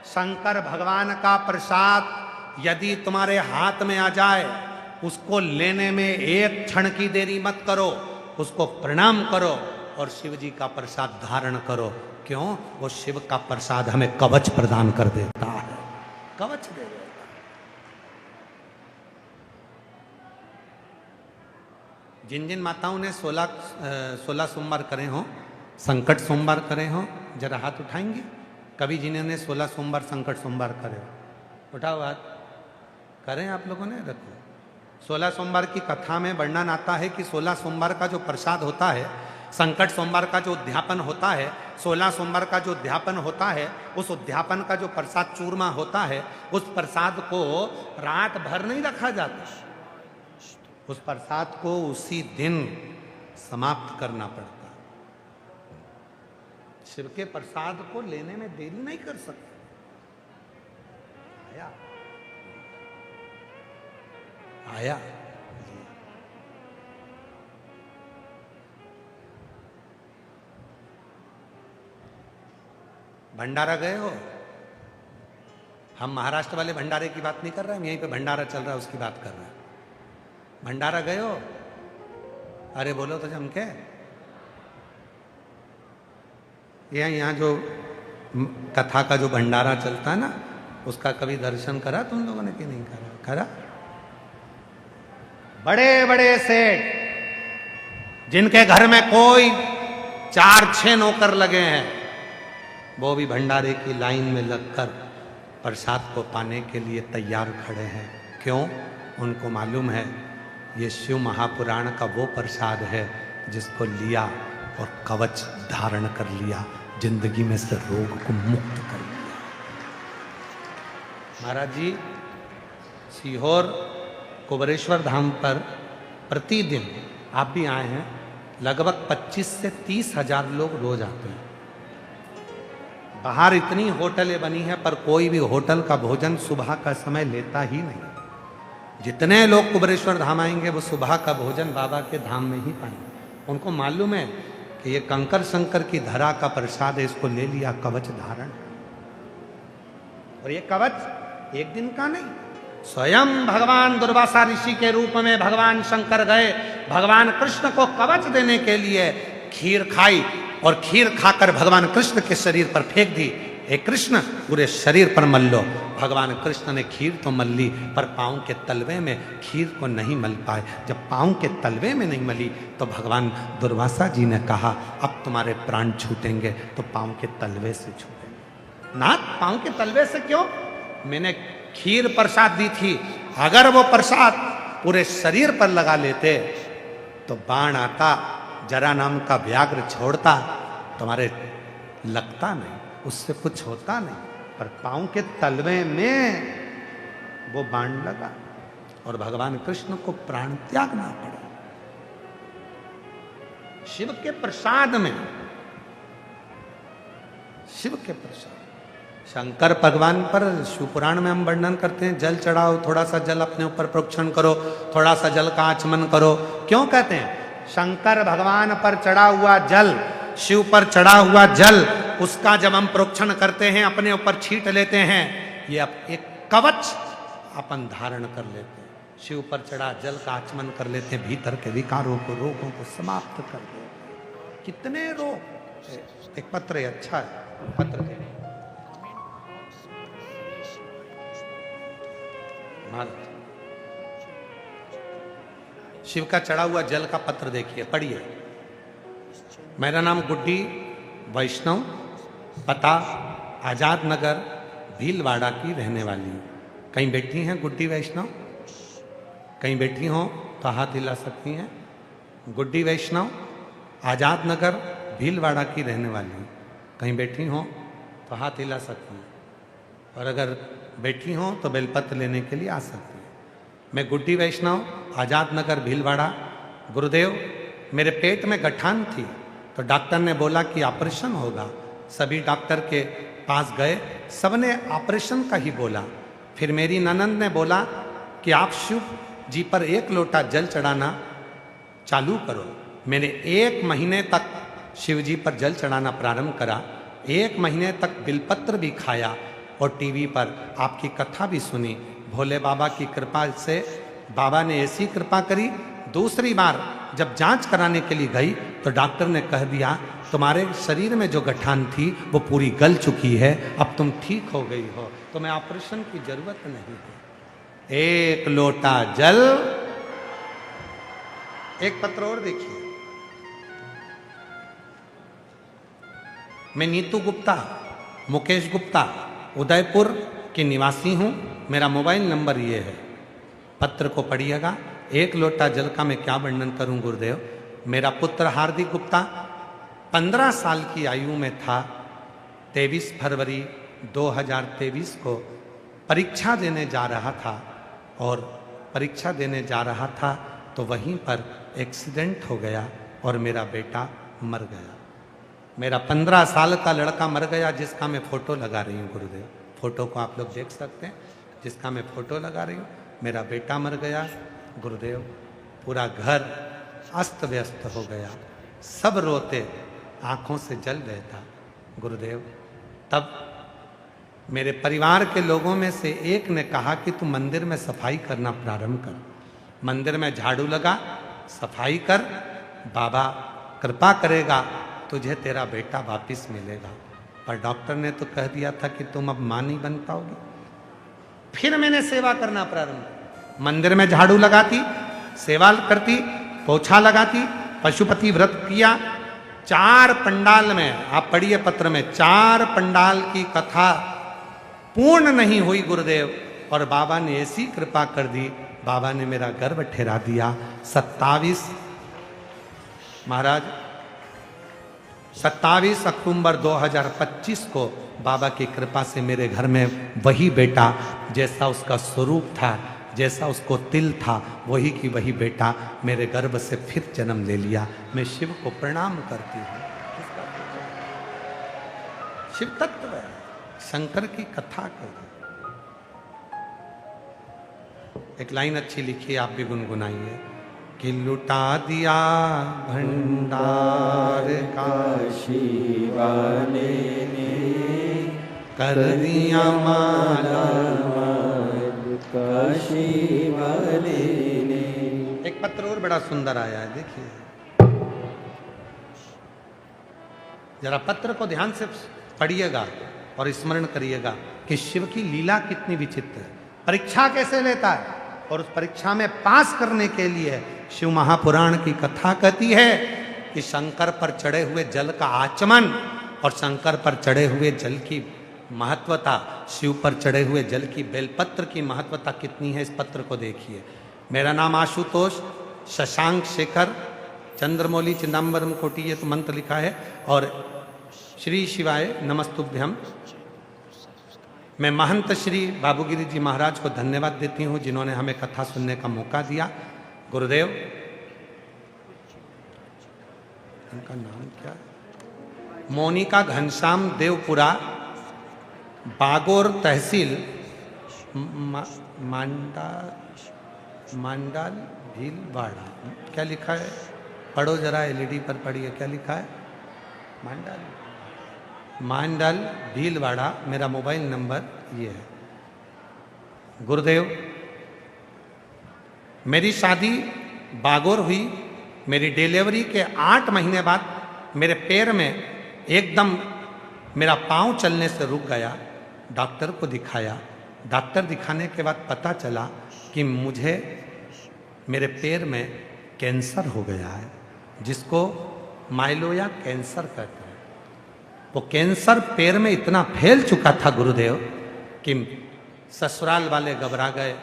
शंकर भगवान का प्रसाद यदि तुम्हारे हाथ में आ जाए, उसको लेने में एक क्षण की देरी मत करो, उसको प्रणाम करो और शिव जी का प्रसाद धारण करो। क्यों? वो शिव का प्रसाद हमें कवच प्रदान कर देता है, कवच दे देता है। जिन जिन माताओं ने 16 सोमवार करे हों, संकट सोमवार करे हों, जरा हाथ उठाएंगे। कभी जिन्होंने 16 सोमवार संकट सोमवार करे हो, उठाओ हाथ। करें आप लोगों ने? रखो। 16 सोमवार की कथा में वर्णन आता है कि 16 सोमवार का जो प्रसाद होता है, संकट सोमवार का जो उद्यापन होता है, 16 सोमवार का जो उद्यापन होता है, उस उद्यापन का जो प्रसाद चूरमा होता है, उस प्रसाद को रात भर नहीं रखा जाता, उस प्रसाद को उसी दिन समाप्त करना पड़ता। शिव के प्रसाद को लेने में देरी नहीं कर सकते। आया आया भंडारा गए हो? हम महाराष्ट्र वाले भंडारे की बात नहीं कर रहे, हम यहीं पे भंडारा चल रहा है उसकी बात कर रहे हैं। भंडारा गए हो? अरे बोलो तो जम के। यहाँ जो कथा का जो भंडारा चलता है ना, उसका कभी दर्शन करा तुम लोगों ने कि नहीं करा? करा? बड़े बड़े सेठ जिनके घर में कोई 4-6 नौकर लगे हैं, वो भी भंडारे की लाइन में लगकर प्रसाद को पाने के लिए तैयार खड़े हैं। क्यों? उनको मालूम है ये शिव महापुराण का वो प्रसाद है जिसको लिया और कवच धारण कर लिया, जिंदगी में से रोग को मुक्त कर लिया। महाराज जी सीहोर कुबेरेश्वर धाम पर प्रतिदिन, आप भी आए हैं, लगभग 25 से 30 हजार लोग रोज आते हैं। बाहर इतनी होटलें बनी हैं पर कोई भी होटल का भोजन सुबह का समय लेता ही नहीं। जितने लोग कुबेरेश्वर धाम आएंगे वो सुबह का भोजन बाबा के धाम में ही पाएंगे। उनको मालूम है कि ये कंकर शंकर की धरा का प्रसाद है, इसको ले लिया, कवच धारण। और ये कवच एक दिन का नहीं, स्वयं भगवान दुर्वासा ऋषि के रूप में भगवान शंकर गए, भगवान कृष्ण को कवच देने के लिए खीर खाई और खीर खाकर भगवान कृष्ण के शरीर पर फेंक दी। हे कृष्ण, पूरे शरीर पर मल लो। भगवान कृष्ण ने खीर तो मल ली पर पांव के तलवे में खीर को नहीं मल पाए। जब पांव के तलवे में नहीं मली तो भगवान दुर्वासा जी ने कहा, अब तुम्हारे प्राण छूटेंगे तो पांव के तलवे से छूटेंगे। नाथ, पांव के तलवे से क्यों? मैंने खीर प्रसाद दी थी, अगर वो प्रसाद पूरे शरीर पर लगा लेते तो बाण आता, जरा नाम का व्याघ्र छोड़ता, तुम्हारे लगता नहीं, उससे कुछ होता नहीं। पर पांव के तलवे में वो बाण लगा और भगवान कृष्ण को प्राण त्यागना पड़ा। शिव के प्रसाद में, शिव के प्रसाद, शंकर भगवान पर शिव पुराण में हम वर्णन करते हैं, जल चढ़ाओ, थोड़ा सा जल अपने ऊपर प्रोक्षण करो, थोड़ा सा जल का आचमन करो। क्यों कहते हैं? शंकर भगवान पर चढ़ा हुआ जल, शिव पर चढ़ा हुआ जल, उसका जब हम प्रोक्षण करते हैं, अपने ऊपर छींट लेते हैं, ये एक कवच अपन धारण कर लेते हैं। शिव पर चढ़ा जल का आचमन कर लेते हैं, भीतर के विकारों को, रोगों को समाप्त कर देते हैं। कितने रोग। एक पत्र है, अच्छा है पत्र के शिव का चढ़ा हुआ जल का पत्र देखिए, पढ़िए। मेरा नाम गुड्डी वैष्णव, पता आजाद नगर भीलवाड़ा की रहने वाली हूँ। कहीं बैठी हैं गुड्डी वैष्णव? कहीं बैठी हो तो हाथ हिला सकती हैं। गुड्डी वैष्णव आजाद नगर भीलवाड़ा की रहने वाली हूँ। कहीं बैठी हो तो हाथ हिला सकती हैं, और अगर बैठी हो तो बेलपत्र लेने के लिए आ सकती हैं। मैं गुड्डी वैष्णव आजाद नगर भीलवाड़ा। गुरुदेव, मेरे पेट में गठान थी तो डॉक्टर ने बोला कि ऑपरेशन होगा। सभी डॉक्टर के पास गए, सबने ऑपरेशन का ही बोला। फिर मेरी ननंद ने बोला कि आप शिव जी पर 1 लोटा जल चढ़ाना चालू करो। मैंने 1 महीने तक शिव जी पर जल चढ़ाना प्रारंभ करा। 1 महीने तक बिलपत्र भी खाया और टीवी पर आपकी कथा भी सुनी। भोले बाबा की कृपा से बाबा ने ऐसी कृपा करी, दूसरी बार जब जांच कराने के लिए गई तो डॉक्टर ने कह दिया तुम्हारे शरीर में जो गठान थी वो पूरी गल चुकी है, अब तुम ठीक हो गई हो, तुम्हें ऑपरेशन की जरूरत नहीं है। 1 लोटा जल। एक पत्र और देखिए। मैं नीतू गुप्ता, मुकेश गुप्ता, उदयपुर की निवासी हूं। मेरा मोबाइल नंबर ये है, पत्र को पढ़िएगा। 1 लोटा जल का मैं क्या वर्णन करूं गुरुदेव। मेरा पुत्र हार्दिक गुप्ता 15 साल की आयु में था। 23 फरवरी 2023 को परीक्षा देने जा रहा था और परीक्षा देने जा रहा था तो वहीं पर एक्सीडेंट हो गया और मेरा बेटा मर गया। मेरा 15 साल का लड़का मर गया जिसका मैं फोटो लगा रही हूँ गुरुदेव। फोटो को आप लोग देख सकते हैं, जिसका मैं फोटो लगा रही हूँ। मेरा बेटा मर गया गुरुदेव। पूरा घर अस्त व्यस्त हो गया, सब रोते, आंखों से जल बहता गुरुदेव। तब मेरे परिवार के लोगों में से एक ने कहा कि तू मंदिर में सफाई करना प्रारंभ कर, मंदिर में झाड़ू लगा, सफाई कर, बाबा कृपा करेगा, तुझे तेरा बेटा वापिस मिलेगा। पर डॉक्टर ने तो कह दिया था कि तुम अब मां नहीं बन पाओगी। फिर मैंने सेवा करना प्रारंभ, मंदिर में झाड़ू लगाती, सेवा करती, पोछा लगाती, पशुपति व्रत किया। 4 पंडाल में, आप पढ़िए पत्र में, 4 पंडाल की कथा पूर्ण नहीं हुई गुरुदेव। और बाबा ने ऐसी कृपा कर दी, बाबा ने मेरा गर्भ ठहरा दिया। 27 अक्टूबर 2025 को बाबा की कृपा से मेरे घर में वही बेटा, जैसा उसका स्वरूप था, जैसा उसको तिल था, वही की वही बेटा मेरे गर्भ से फिर जन्म ले लिया। मैं शिव को प्रणाम करती हूँ। शिव तत्व है, शंकर की कथा करो। एक लाइन अच्छी लिखी, आप भी गुनगुनाइए कि लुटा दिया भंडार काशी वाले ने, कर दिया माला काशी वाले ने। एक पत्र और बड़ा सुंदर आया है, देखिए जरा पत्र को ध्यान से पढ़िएगा और स्मरण करिएगा कि शिव की लीला कितनी विचित्र है। परीक्षा कैसे लेता है और उस परीक्षा में पास करने के लिए शिव महापुराण की कथा कहती है कि शंकर पर चढ़े हुए जल का आचमन और शंकर पर चढ़े हुए जल की महत्वता, शिव पर चढ़े हुए जल की बेलपत्र की महत्वता कितनी है। इस पत्र को देखिए। मेरा नाम आशुतोष शशांक शेखर चंद्रमौली चिदम्बरम कोटि, ये तो मंत्र लिखा है, और श्री शिवाय नमस्तुभ्यम। मैं महंत श्री बाबूगिरी जी महाराज को धन्यवाद देती हूँ जिन्होंने हमें कथा सुनने का मौका दिया। गुरुदेव, उनका नाम क्या? मोनिका घनश्याम देवपुरा, बागोर तहसील, मांडाल भीलवाड़ा। क्या लिखा है? पढ़ो जरा, एलईडी पर पढ़िए, क्या लिखा है? मांडाल भीलवाड़ा। मेरा मोबाइल नंबर ये है। गुरुदेव, मेरी शादी बागोर हुई। मेरी डिलीवरी के 8 महीने बाद मेरे पैर में एकदम मेरा पांव चलने से रुक गया। डॉक्टर को दिखाया। डॉक्टर दिखाने के बाद पता चला कि मुझे मेरे पैर में कैंसर हो गया है, जिसको माइलोया कैंसर कहते हैं। वो कैंसर पैर में इतना फैल चुका था गुरुदेव कि ससुराल वाले घबरा गए।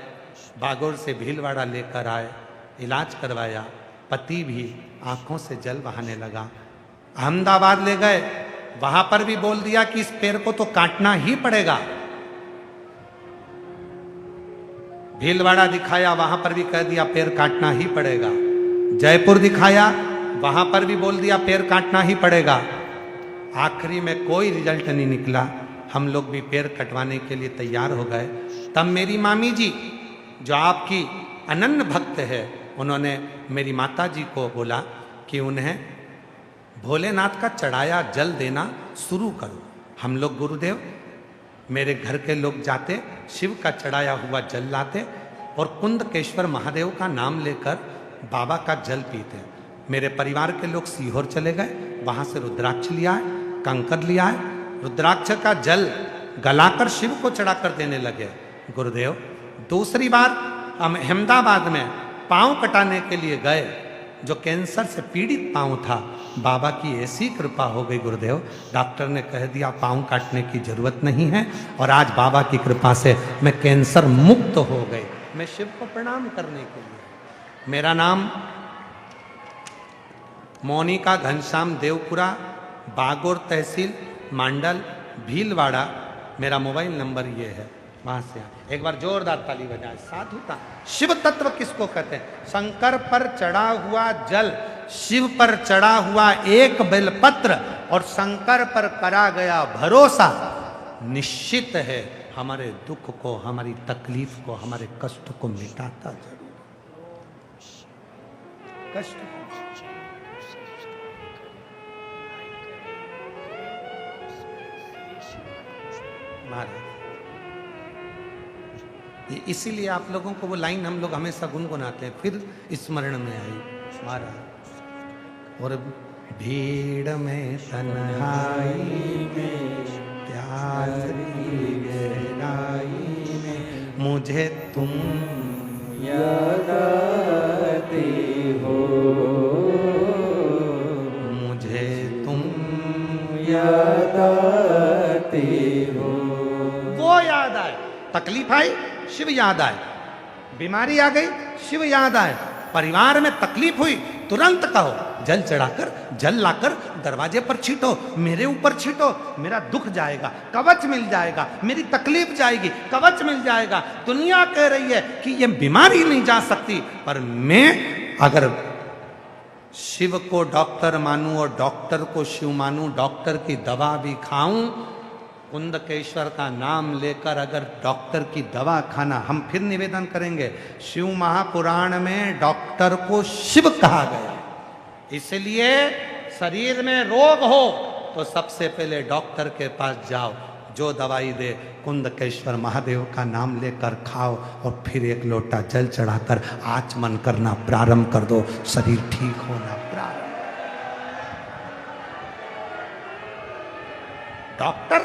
बागोर से भीलवाड़ा लेकर आए, इलाज करवाया। पति भी आंखों से जल बहाने लगा। अहमदाबाद ले गए, वहां पर भी बोल दिया कि इस पैर को तो काटना ही पड़ेगा। भीलवाड़ा दिखाया, वहां पर भी कह दिया पैर काटना ही पड़ेगा। जयपुर दिखाया, वहां पर भी बोल दिया पैर काटना ही पड़ेगा। आखिरी में कोई रिजल्ट नहीं निकला। हम लोग भी पैर कटवाने के लिए तैयार हो गए। तब मेरी मामी जी जो आपकी अनन्य भक्त है, उन्होंने मेरी माता जी को बोला कि उन्हें भोलेनाथ का चढ़ाया जल देना शुरू करो। हम लोग गुरुदेव, मेरे घर के लोग जाते, शिव का चढ़ाया हुआ जल लाते और कुंदकेश्वर महादेव का नाम लेकर बाबा का जल पीते। मेरे परिवार के लोग सीहोर चले गए, वहां से रुद्राक्ष लिया है, कंकर लिया है, रुद्राक्ष का जल गलाकर शिव को चढ़ाकर देने लगे। गुरुदेव, दूसरी बार हम अहमदाबाद में पांव कटाने के लिए गए, जो कैंसर से पीड़ित पांव था, बाबा की ऐसी कृपा हो गई गुरुदेव, डॉक्टर ने कह दिया पांव काटने की जरूरत नहीं है, और आज बाबा की कृपा से मैं कैंसर मुक्त हो गई। मैं शिव को प्रणाम करने के लिए। मेरा नाम मोनिका घनश्याम देवपुरा, बागोर तहसील, मांडल, भीलवाड़ा। मेरा मोबाइल नंबर ये है, वहां से एक बार जोरदार ताली बजाए। साधुता, शिव तत्व किसको कहते हैं? शंकर पर चढ़ा हुआ जल, शिव पर चढ़ा हुआ एक बेलपत्र और शंकर पर करा गया भरोसा निश्चित है हमारे दुख को, हमारी तकलीफ को, हमारे कष्ट को मिटाता जरूर। कष्ट महाराज, इसीलिए आप लोगों को वो लाइन हम लोग हमेशा गुनगुनाते हैं, फिर स्मरण में आई महाराज। और भीड़ में तन्हाई में प्यास की गहराई में मुझे तुम याद आते हो, मुझे तुम याद आते हो। वो याद आए, तकलीफ आई शिव याद आए, बीमारी आ गई शिव याद आए, परिवार में तकलीफ हुई तुरंत कहो जल चढ़ाकर, जल लाकर दरवाजे पर छींटो, मेरे ऊपर छींटो, मेरा दुख जाएगा, कवच मिल जाएगा, मेरी तकलीफ जाएगी, कवच मिल जाएगा। दुनिया कह रही है कि ये बीमारी नहीं जा सकती, पर मैं अगर शिव को डॉक्टर मानूं और डॉक्टर को शिव मानूं, डॉक्टर की दवा भी खाऊं, कुंदकेश्वर का नाम लेकर अगर डॉक्टर की दवा खाना, हम फिर निवेदन करेंगे, शिव महापुराण में डॉक्टर को शिव कहा गया। इसलिए शरीर में रोग हो तो सबसे पहले डॉक्टर के पास जाओ, जो दवाई दे कुंदकेश्वर महादेव का नाम लेकर खाओ, और फिर एक लोटा जल चढ़ाकर आचमन करना प्रारंभ कर दो, शरीर ठीक होना प्रारंभ। डॉक्टर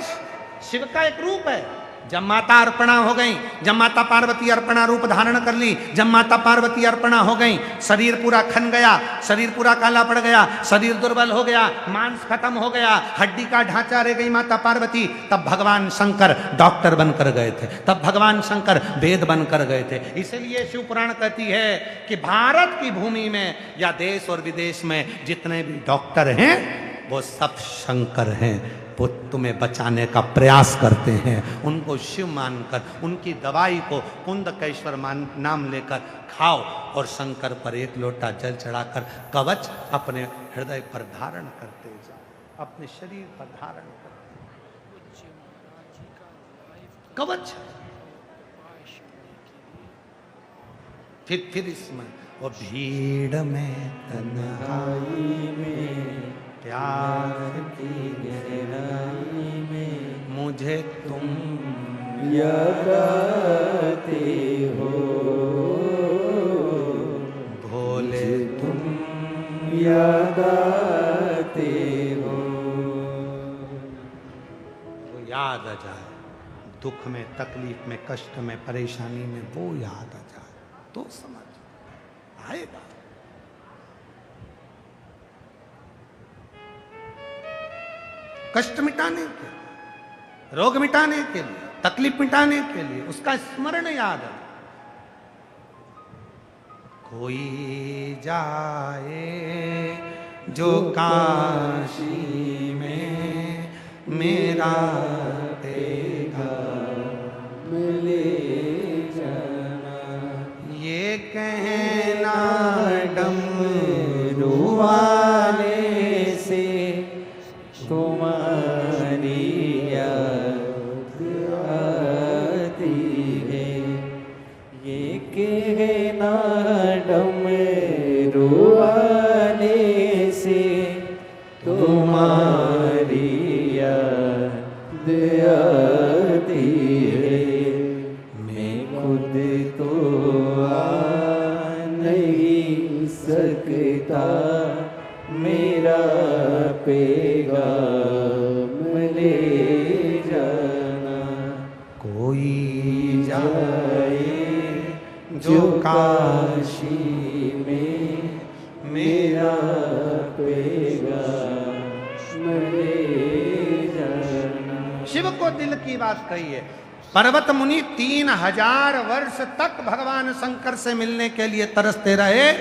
शिव का एक रूप है। जब माता अर्पणा हो गई, जब माता पार्वती अर्पणा रूप धारण कर ली, जब माता पार्वती अर्पणा हो गई, शरीर पूरा खन गया, शरीर पूरा काला पड़ गया, शरीर दुर्बल हो गया, मांस खत्म हो गया, हड्डी का ढांचा रह गई माता पार्वती, तब भगवान शंकर डॉक्टर बनकर गए थे, तब भगवान शंकर वेद बनकर गए थे। इसलिए शिव पुराण कहती है कि भारत की भूमि में या देश और विदेश में जितने भी डॉक्टर हैं वो सब शंकर हैं, वो तुम्हें बचाने का प्रयास करते हैं। उनको शिव मानकर, उनकी दवाई को कुंदकेश्वर नाम लेकर खाओ, और शंकर पर एक लोटा जल चढ़ाकर कवच अपने हृदय पर धारण करते जाओ, अपने शरीर पर धारण करते कवच। फिर इसमें वो भीड़ में तन्हाई में प्यास की गहराई में मुझे तुम याद आते हो, भोले तुम याद आते हो। वो याद आ जाए, दुख में, तकलीफ में, कष्ट में, परेशानी में वो याद आ जाए तो समझ आएगा। कष्ट मिटाने के लिए, रोग मिटाने के लिए, तकलीफ मिटाने के लिए उसका स्मरण याद है। कोई जाए जो काशी में मेरा देगा मिले जाना, ये कहना डमरू वाले से तुम्हारी याद तुम्हारी याद आती है, मैं खुद तो आ नहीं सकता, मेरा पैगाम ले जाना। कोई जाए जो काशी में, मेरा पैगाम ले जाना। शिव को दिल की बात कही है। पर्वत मुनि 3000 वर्ष तक भगवान शंकर से मिलने के लिए तरसते रहे,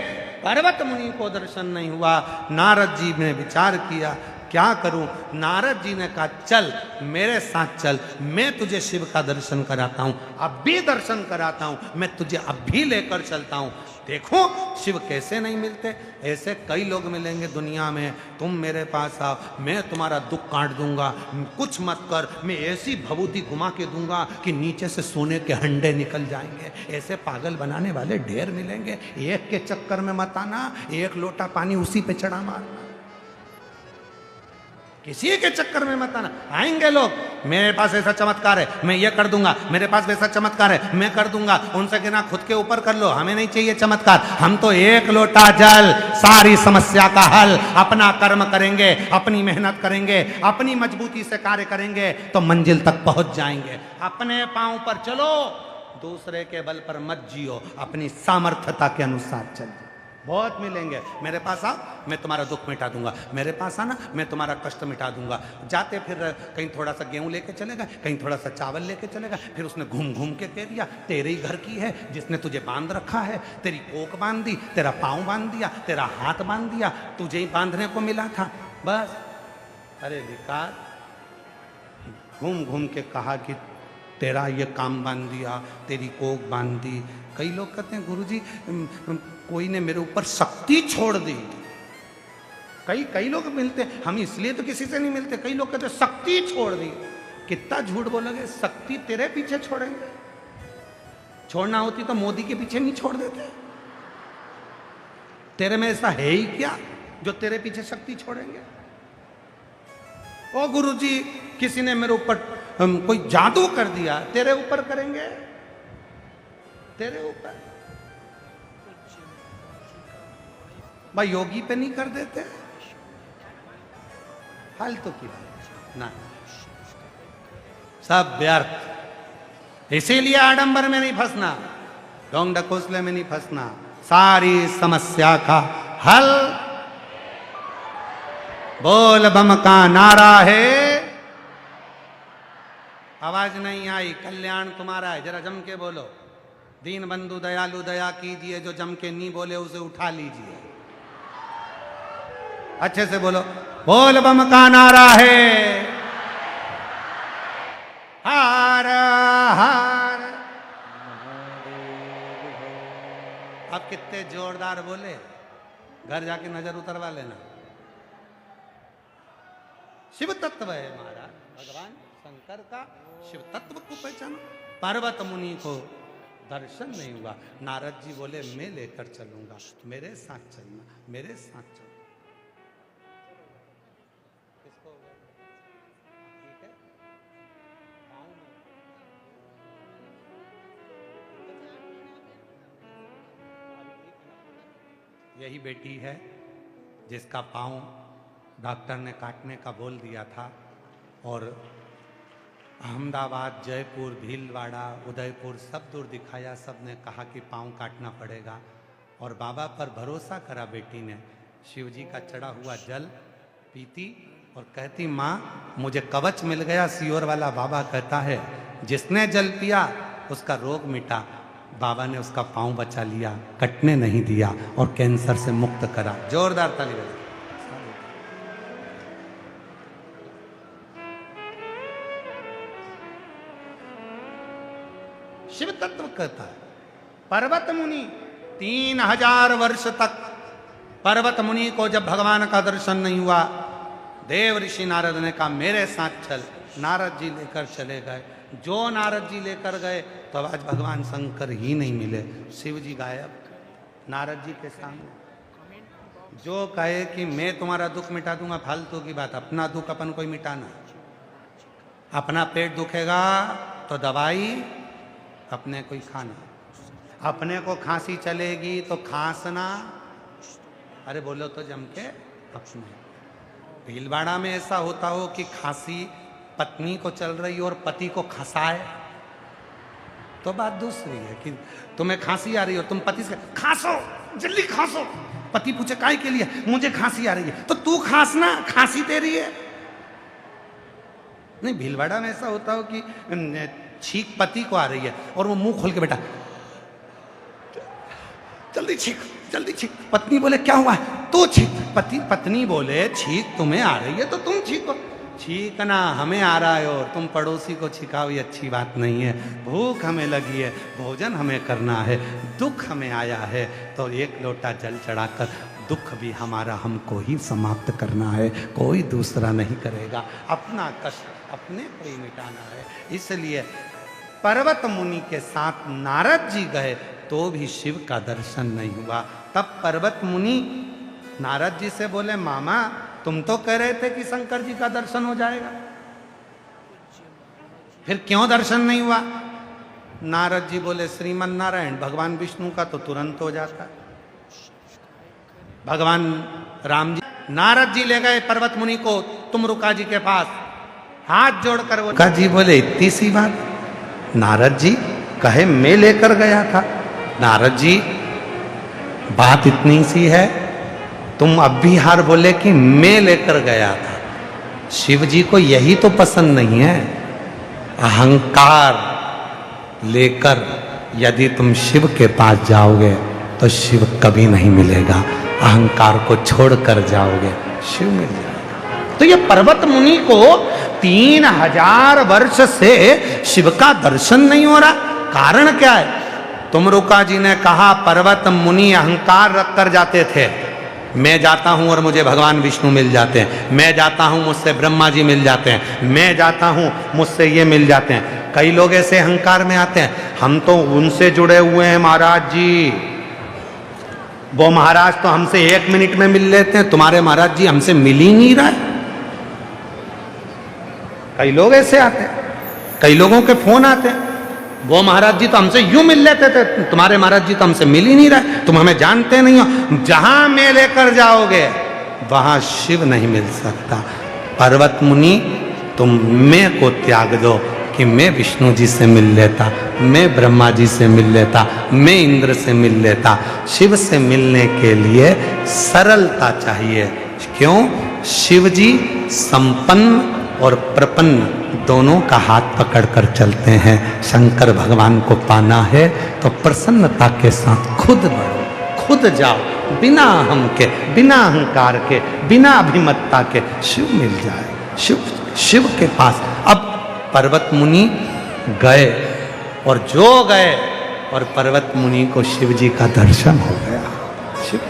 पर्वत मुनि को दर्शन नहीं हुआ। नारद जी ने विचार किया क्या करूं। नारद जी ने कहा चल मेरे साथ चल, मैं तुझे शिव का दर्शन कराता हूं, अब भी दर्शन कराता हूं, मैं तुझे अब भी लेकर चलता हूं। देखो शिव कैसे नहीं मिलते। ऐसे कई लोग मिलेंगे दुनिया में, तुम मेरे पास आओ, मैं तुम्हारा दुख काट दूंगा, कुछ मत कर, मैं ऐसी भभूति घुमा के दूंगा कि नीचे से सोने के हंडे निकल जाएंगे। ऐसे पागल बनाने वाले ढेर मिलेंगे। एक के चक्कर में मत आना, एक लोटा पानी उसी पे चढ़ा मारना, किसी के चक्कर में मत आना। आएंगे लोग, मेरे पास ऐसा चमत्कार है, मैं ये कर दूंगा, मेरे पास वैसा चमत्कार है, मैं कर दूंगा। उनसे कहना खुद के ऊपर कर लो, हमें नहीं चाहिए चमत्कार, हम तो एक लोटा जल सारी समस्या का हल। अपना कर्म करेंगे, अपनी मेहनत करेंगे, अपनी मजबूती से कार्य करेंगे तो मंजिल तक पहुंच जाएंगे। अपने पांव पर चलो, दूसरे के बल पर मत जियो, अपनी सामर्थ्यता के अनुसार चलिए। बहुत मिलेंगे, मेरे पास आओ मैं तुम्हारा दुख मिटा दूंगा, मेरे पास आना मैं तुम्हारा कष्ट मिटा दूंगा। जाते फिर कहीं थोड़ा सा गेहूं लेके चलेगा, कहीं थोड़ा सा चावल लेके चलेगा, फिर उसने घूम घूम के कह दिया तेरे ही घर की है, जिसने तुझे बांध रखा है, तेरी कोक बांध दी, तेरा पाँव बांध दिया, तेरा हाथ बांध दिया, तुझे ही बांधने को मिला था बस। अरे विकार, घूम घूम के कहा कि तेरा ये काम बांध दिया, तेरी कोक बांध दी। कई लोग कहते हैं गुरुजी कोई ने मेरे ऊपर शक्ति छोड़ दी। कई लोग मिलते हैं, हम इसलिए तो किसी से नहीं मिलते, कई लोग कहते हैं शक्ति छोड़ दी। कितना झूठ बोलोगे, शक्ति तेरे पीछे छोड़ेंगे? छोड़ना होती तो मोदी के पीछे नहीं छोड़ देते। तेरे में ऐसा है ही क्या जो तेरे पीछे शक्ति छोड़ेंगे? ओ गुरुजी किसी ने मेरे ऊपर कोई जादू कर दिया, तेरे ऊपर करेंगे? तेरे ऊपर भाई योगी पे नहीं कर देते? फालतू की बात ना, सब व्यर्थ। इसीलिए आडंबर में नहीं फंसना, ढोंग ढकोसले में नहीं फंसना, सारी समस्या का हल बोल बम का नारा है। आवाज नहीं आई, कल्याण तुम्हारा है, जरा जम के बोलो। दीन बंधु दयालु दया कीजिए, जो जम के नहीं बोले उसे उठा लीजिए। अच्छे से बोलो, बोल बम का नारा है, हार हार। अब कितने जोरदार बोले, घर जाके नजर उतरवा लेना। शिव तत्व है महाराज, भगवान शंकर का शिव तत्व को पहचानो। पर्वत मुनि को दर्शन नहीं हुआ, नारद जी बोले मैं लेकर चलूंगा, मेरे साथ चलना, मेरे साथ चलना। किसको ठीक है? यही बेटी है जिसका पाँव डॉक्टर ने काटने का बोल दिया था, और अहमदाबाद, जयपुर, भीलवाड़ा, उदयपुर सब दूर दिखाया, सब ने कहा कि पाँव काटना पड़ेगा। और बाबा पर भरोसा करा बेटी ने, शिव जी का चढ़ा हुआ जल पीती और कहती माँ मुझे कवच मिल गया। सियोर वाला बाबा कहता है जिसने जल पिया उसका रोग मिटा। बाबा ने उसका पाँव बचा लिया, कटने नहीं दिया और कैंसर से मुक्त करा। जोरदार ताली बजाओ। शिव तत्व कहता है पर्वत मुनि 3000 वर्ष तक पर्वत मुनि को जब भगवान का दर्शन नहीं हुआ, देव ऋषि नारद ने कहा मेरे साथ चल। नारद जी लेकर चले गए। जो नारद जी लेकर गए तो आज भगवान शंकर ही नहीं मिले, शिव जी गायब नारद जी के सामने। जो कहे कि मैं तुम्हारा दुख मिटा दूंगा, फालतू की बात। अपना दुख अपन को ही मिटाना। अपना पेट दुखेगा तो दवाई अपने को ही खाना। अपने को खांसी चलेगी तो खांसना। अरे बोलो तो जम के अपने। भीलवाड़ा में ऐसा होता हो कि खांसी पत्नी को चल रही हो और पति को खसाए तो बात दूसरी है। कि तुम्हें खांसी आ रही हो, तुम पति से खांसो, जल्दी खांसो। पति पूछे काय के लिए? मुझे खांसी आ रही है। तो तू खांसना, खांसी तेरी है। नहीं, भीलवाड़ा में ऐसा होता हो कि छींक पति को आ रही है और वो मुंह खोल के बैठा, जल्दी छींक, जल्दी छींक। पत्नी बोले क्या हुआ? तो छींक। पत्नी बोले छींक तुम्हें आ रही है तो तुम छींको। छींकना हमें आ रहा है और तुम पड़ोसी को छिकाओ, ये अच्छी बात नहीं है। भूख हमें लगी है, भोजन हमें करना है, दुख हमें आया है तो एक लोटा जल चढ़ाकर दुख भी हमारा हमको ही समाप्त करना है, कोई दूसरा नहीं करेगा। अपना कष्ट अपने को ही मिटाना है। इसलिए पर्वत मुनि के साथ नारद जी गए तो भी शिव का दर्शन नहीं हुआ। तब पर्वत मुनि नारद जी से बोले, मामा तुम तो कह रहे थे कि शंकर जी का दर्शन हो जाएगा, फिर क्यों दर्शन नहीं हुआ? नारद जी बोले, श्रीमन नारायण भगवान विष्णु का तो तुरंत हो जाता है। भगवान राम जी, नारद जी ले गए पर्वत मुनि को तुमरुका जी के पास, हाथ जोड़कर वो तुमरुका जी बोले, इतनी सी बात? नारद जी कहे मैं लेकर गया था। नारद जी बात इतनी सी है, तुम अब भी हार बोले कि मैं लेकर गया था। शिव जी को यही तो पसंद नहीं है। अहंकार लेकर यदि तुम शिव के पास जाओगे तो शिव कभी नहीं मिलेगा। अहंकार को छोड़कर जाओगे शिव मिल जाएगा। तो ये पर्वत मुनि को 3000 वर्ष से शिव का दर्शन नहीं हो रहा। कारण क्या है? तुमरुका जी ने कहा, पर्वत मुनि अहंकार रख कर जाते थे, मैं जाता हूं और मुझे भगवान विष्णु मिल जाते हैं, मैं जाता हूं मुझसे ब्रह्मा जी मिल जाते हैं, मैं जाता हूं मुझसे ये मिल जाते हैं। कई लोग ऐसे अहंकार में आते हैं, हम तो उनसे जुड़े हुए हैं महाराज जी, वो महाराज तो हमसे 1 मिनट में मिल लेते हैं, तुम्हारे महाराज जी हमसे मिल ही नहीं रहा है। कई लोग ऐसे आते हैं, कई लोगों के फोन आते हैं, वो महाराज जी तो हमसे यूं मिल लेते थे, तुम्हारे महाराज जी तो हमसे मिल ही नहीं रहे, तुम हमें जानते नहीं हो। जहां मैं लेकर जाओगे वहां शिव नहीं मिल सकता। पर्वत मुनि तुम मैं को त्याग दो कि मैं विष्णु जी से मिल लेता, मैं ब्रह्मा जी से मिल लेता, मैं इंद्र से मिल लेता। शिव से मिलने के लिए सरलता चाहिए। क्यों? शिव जी संपन्न और प्रपन्न दोनों का हाथ पकड़कर चलते हैं। शंकर भगवान को पाना है तो प्रसन्नता के साथ खुद बढ़ो, खुद जाओ, बिना अहम के, बिना अहंकार के, बिना अभिमत्ता के शिव मिल जाए। शिव के पास अब पर्वत मुनि गए और जो गए और पर्वत मुनि को शिव जी का दर्शन हो गया। शिव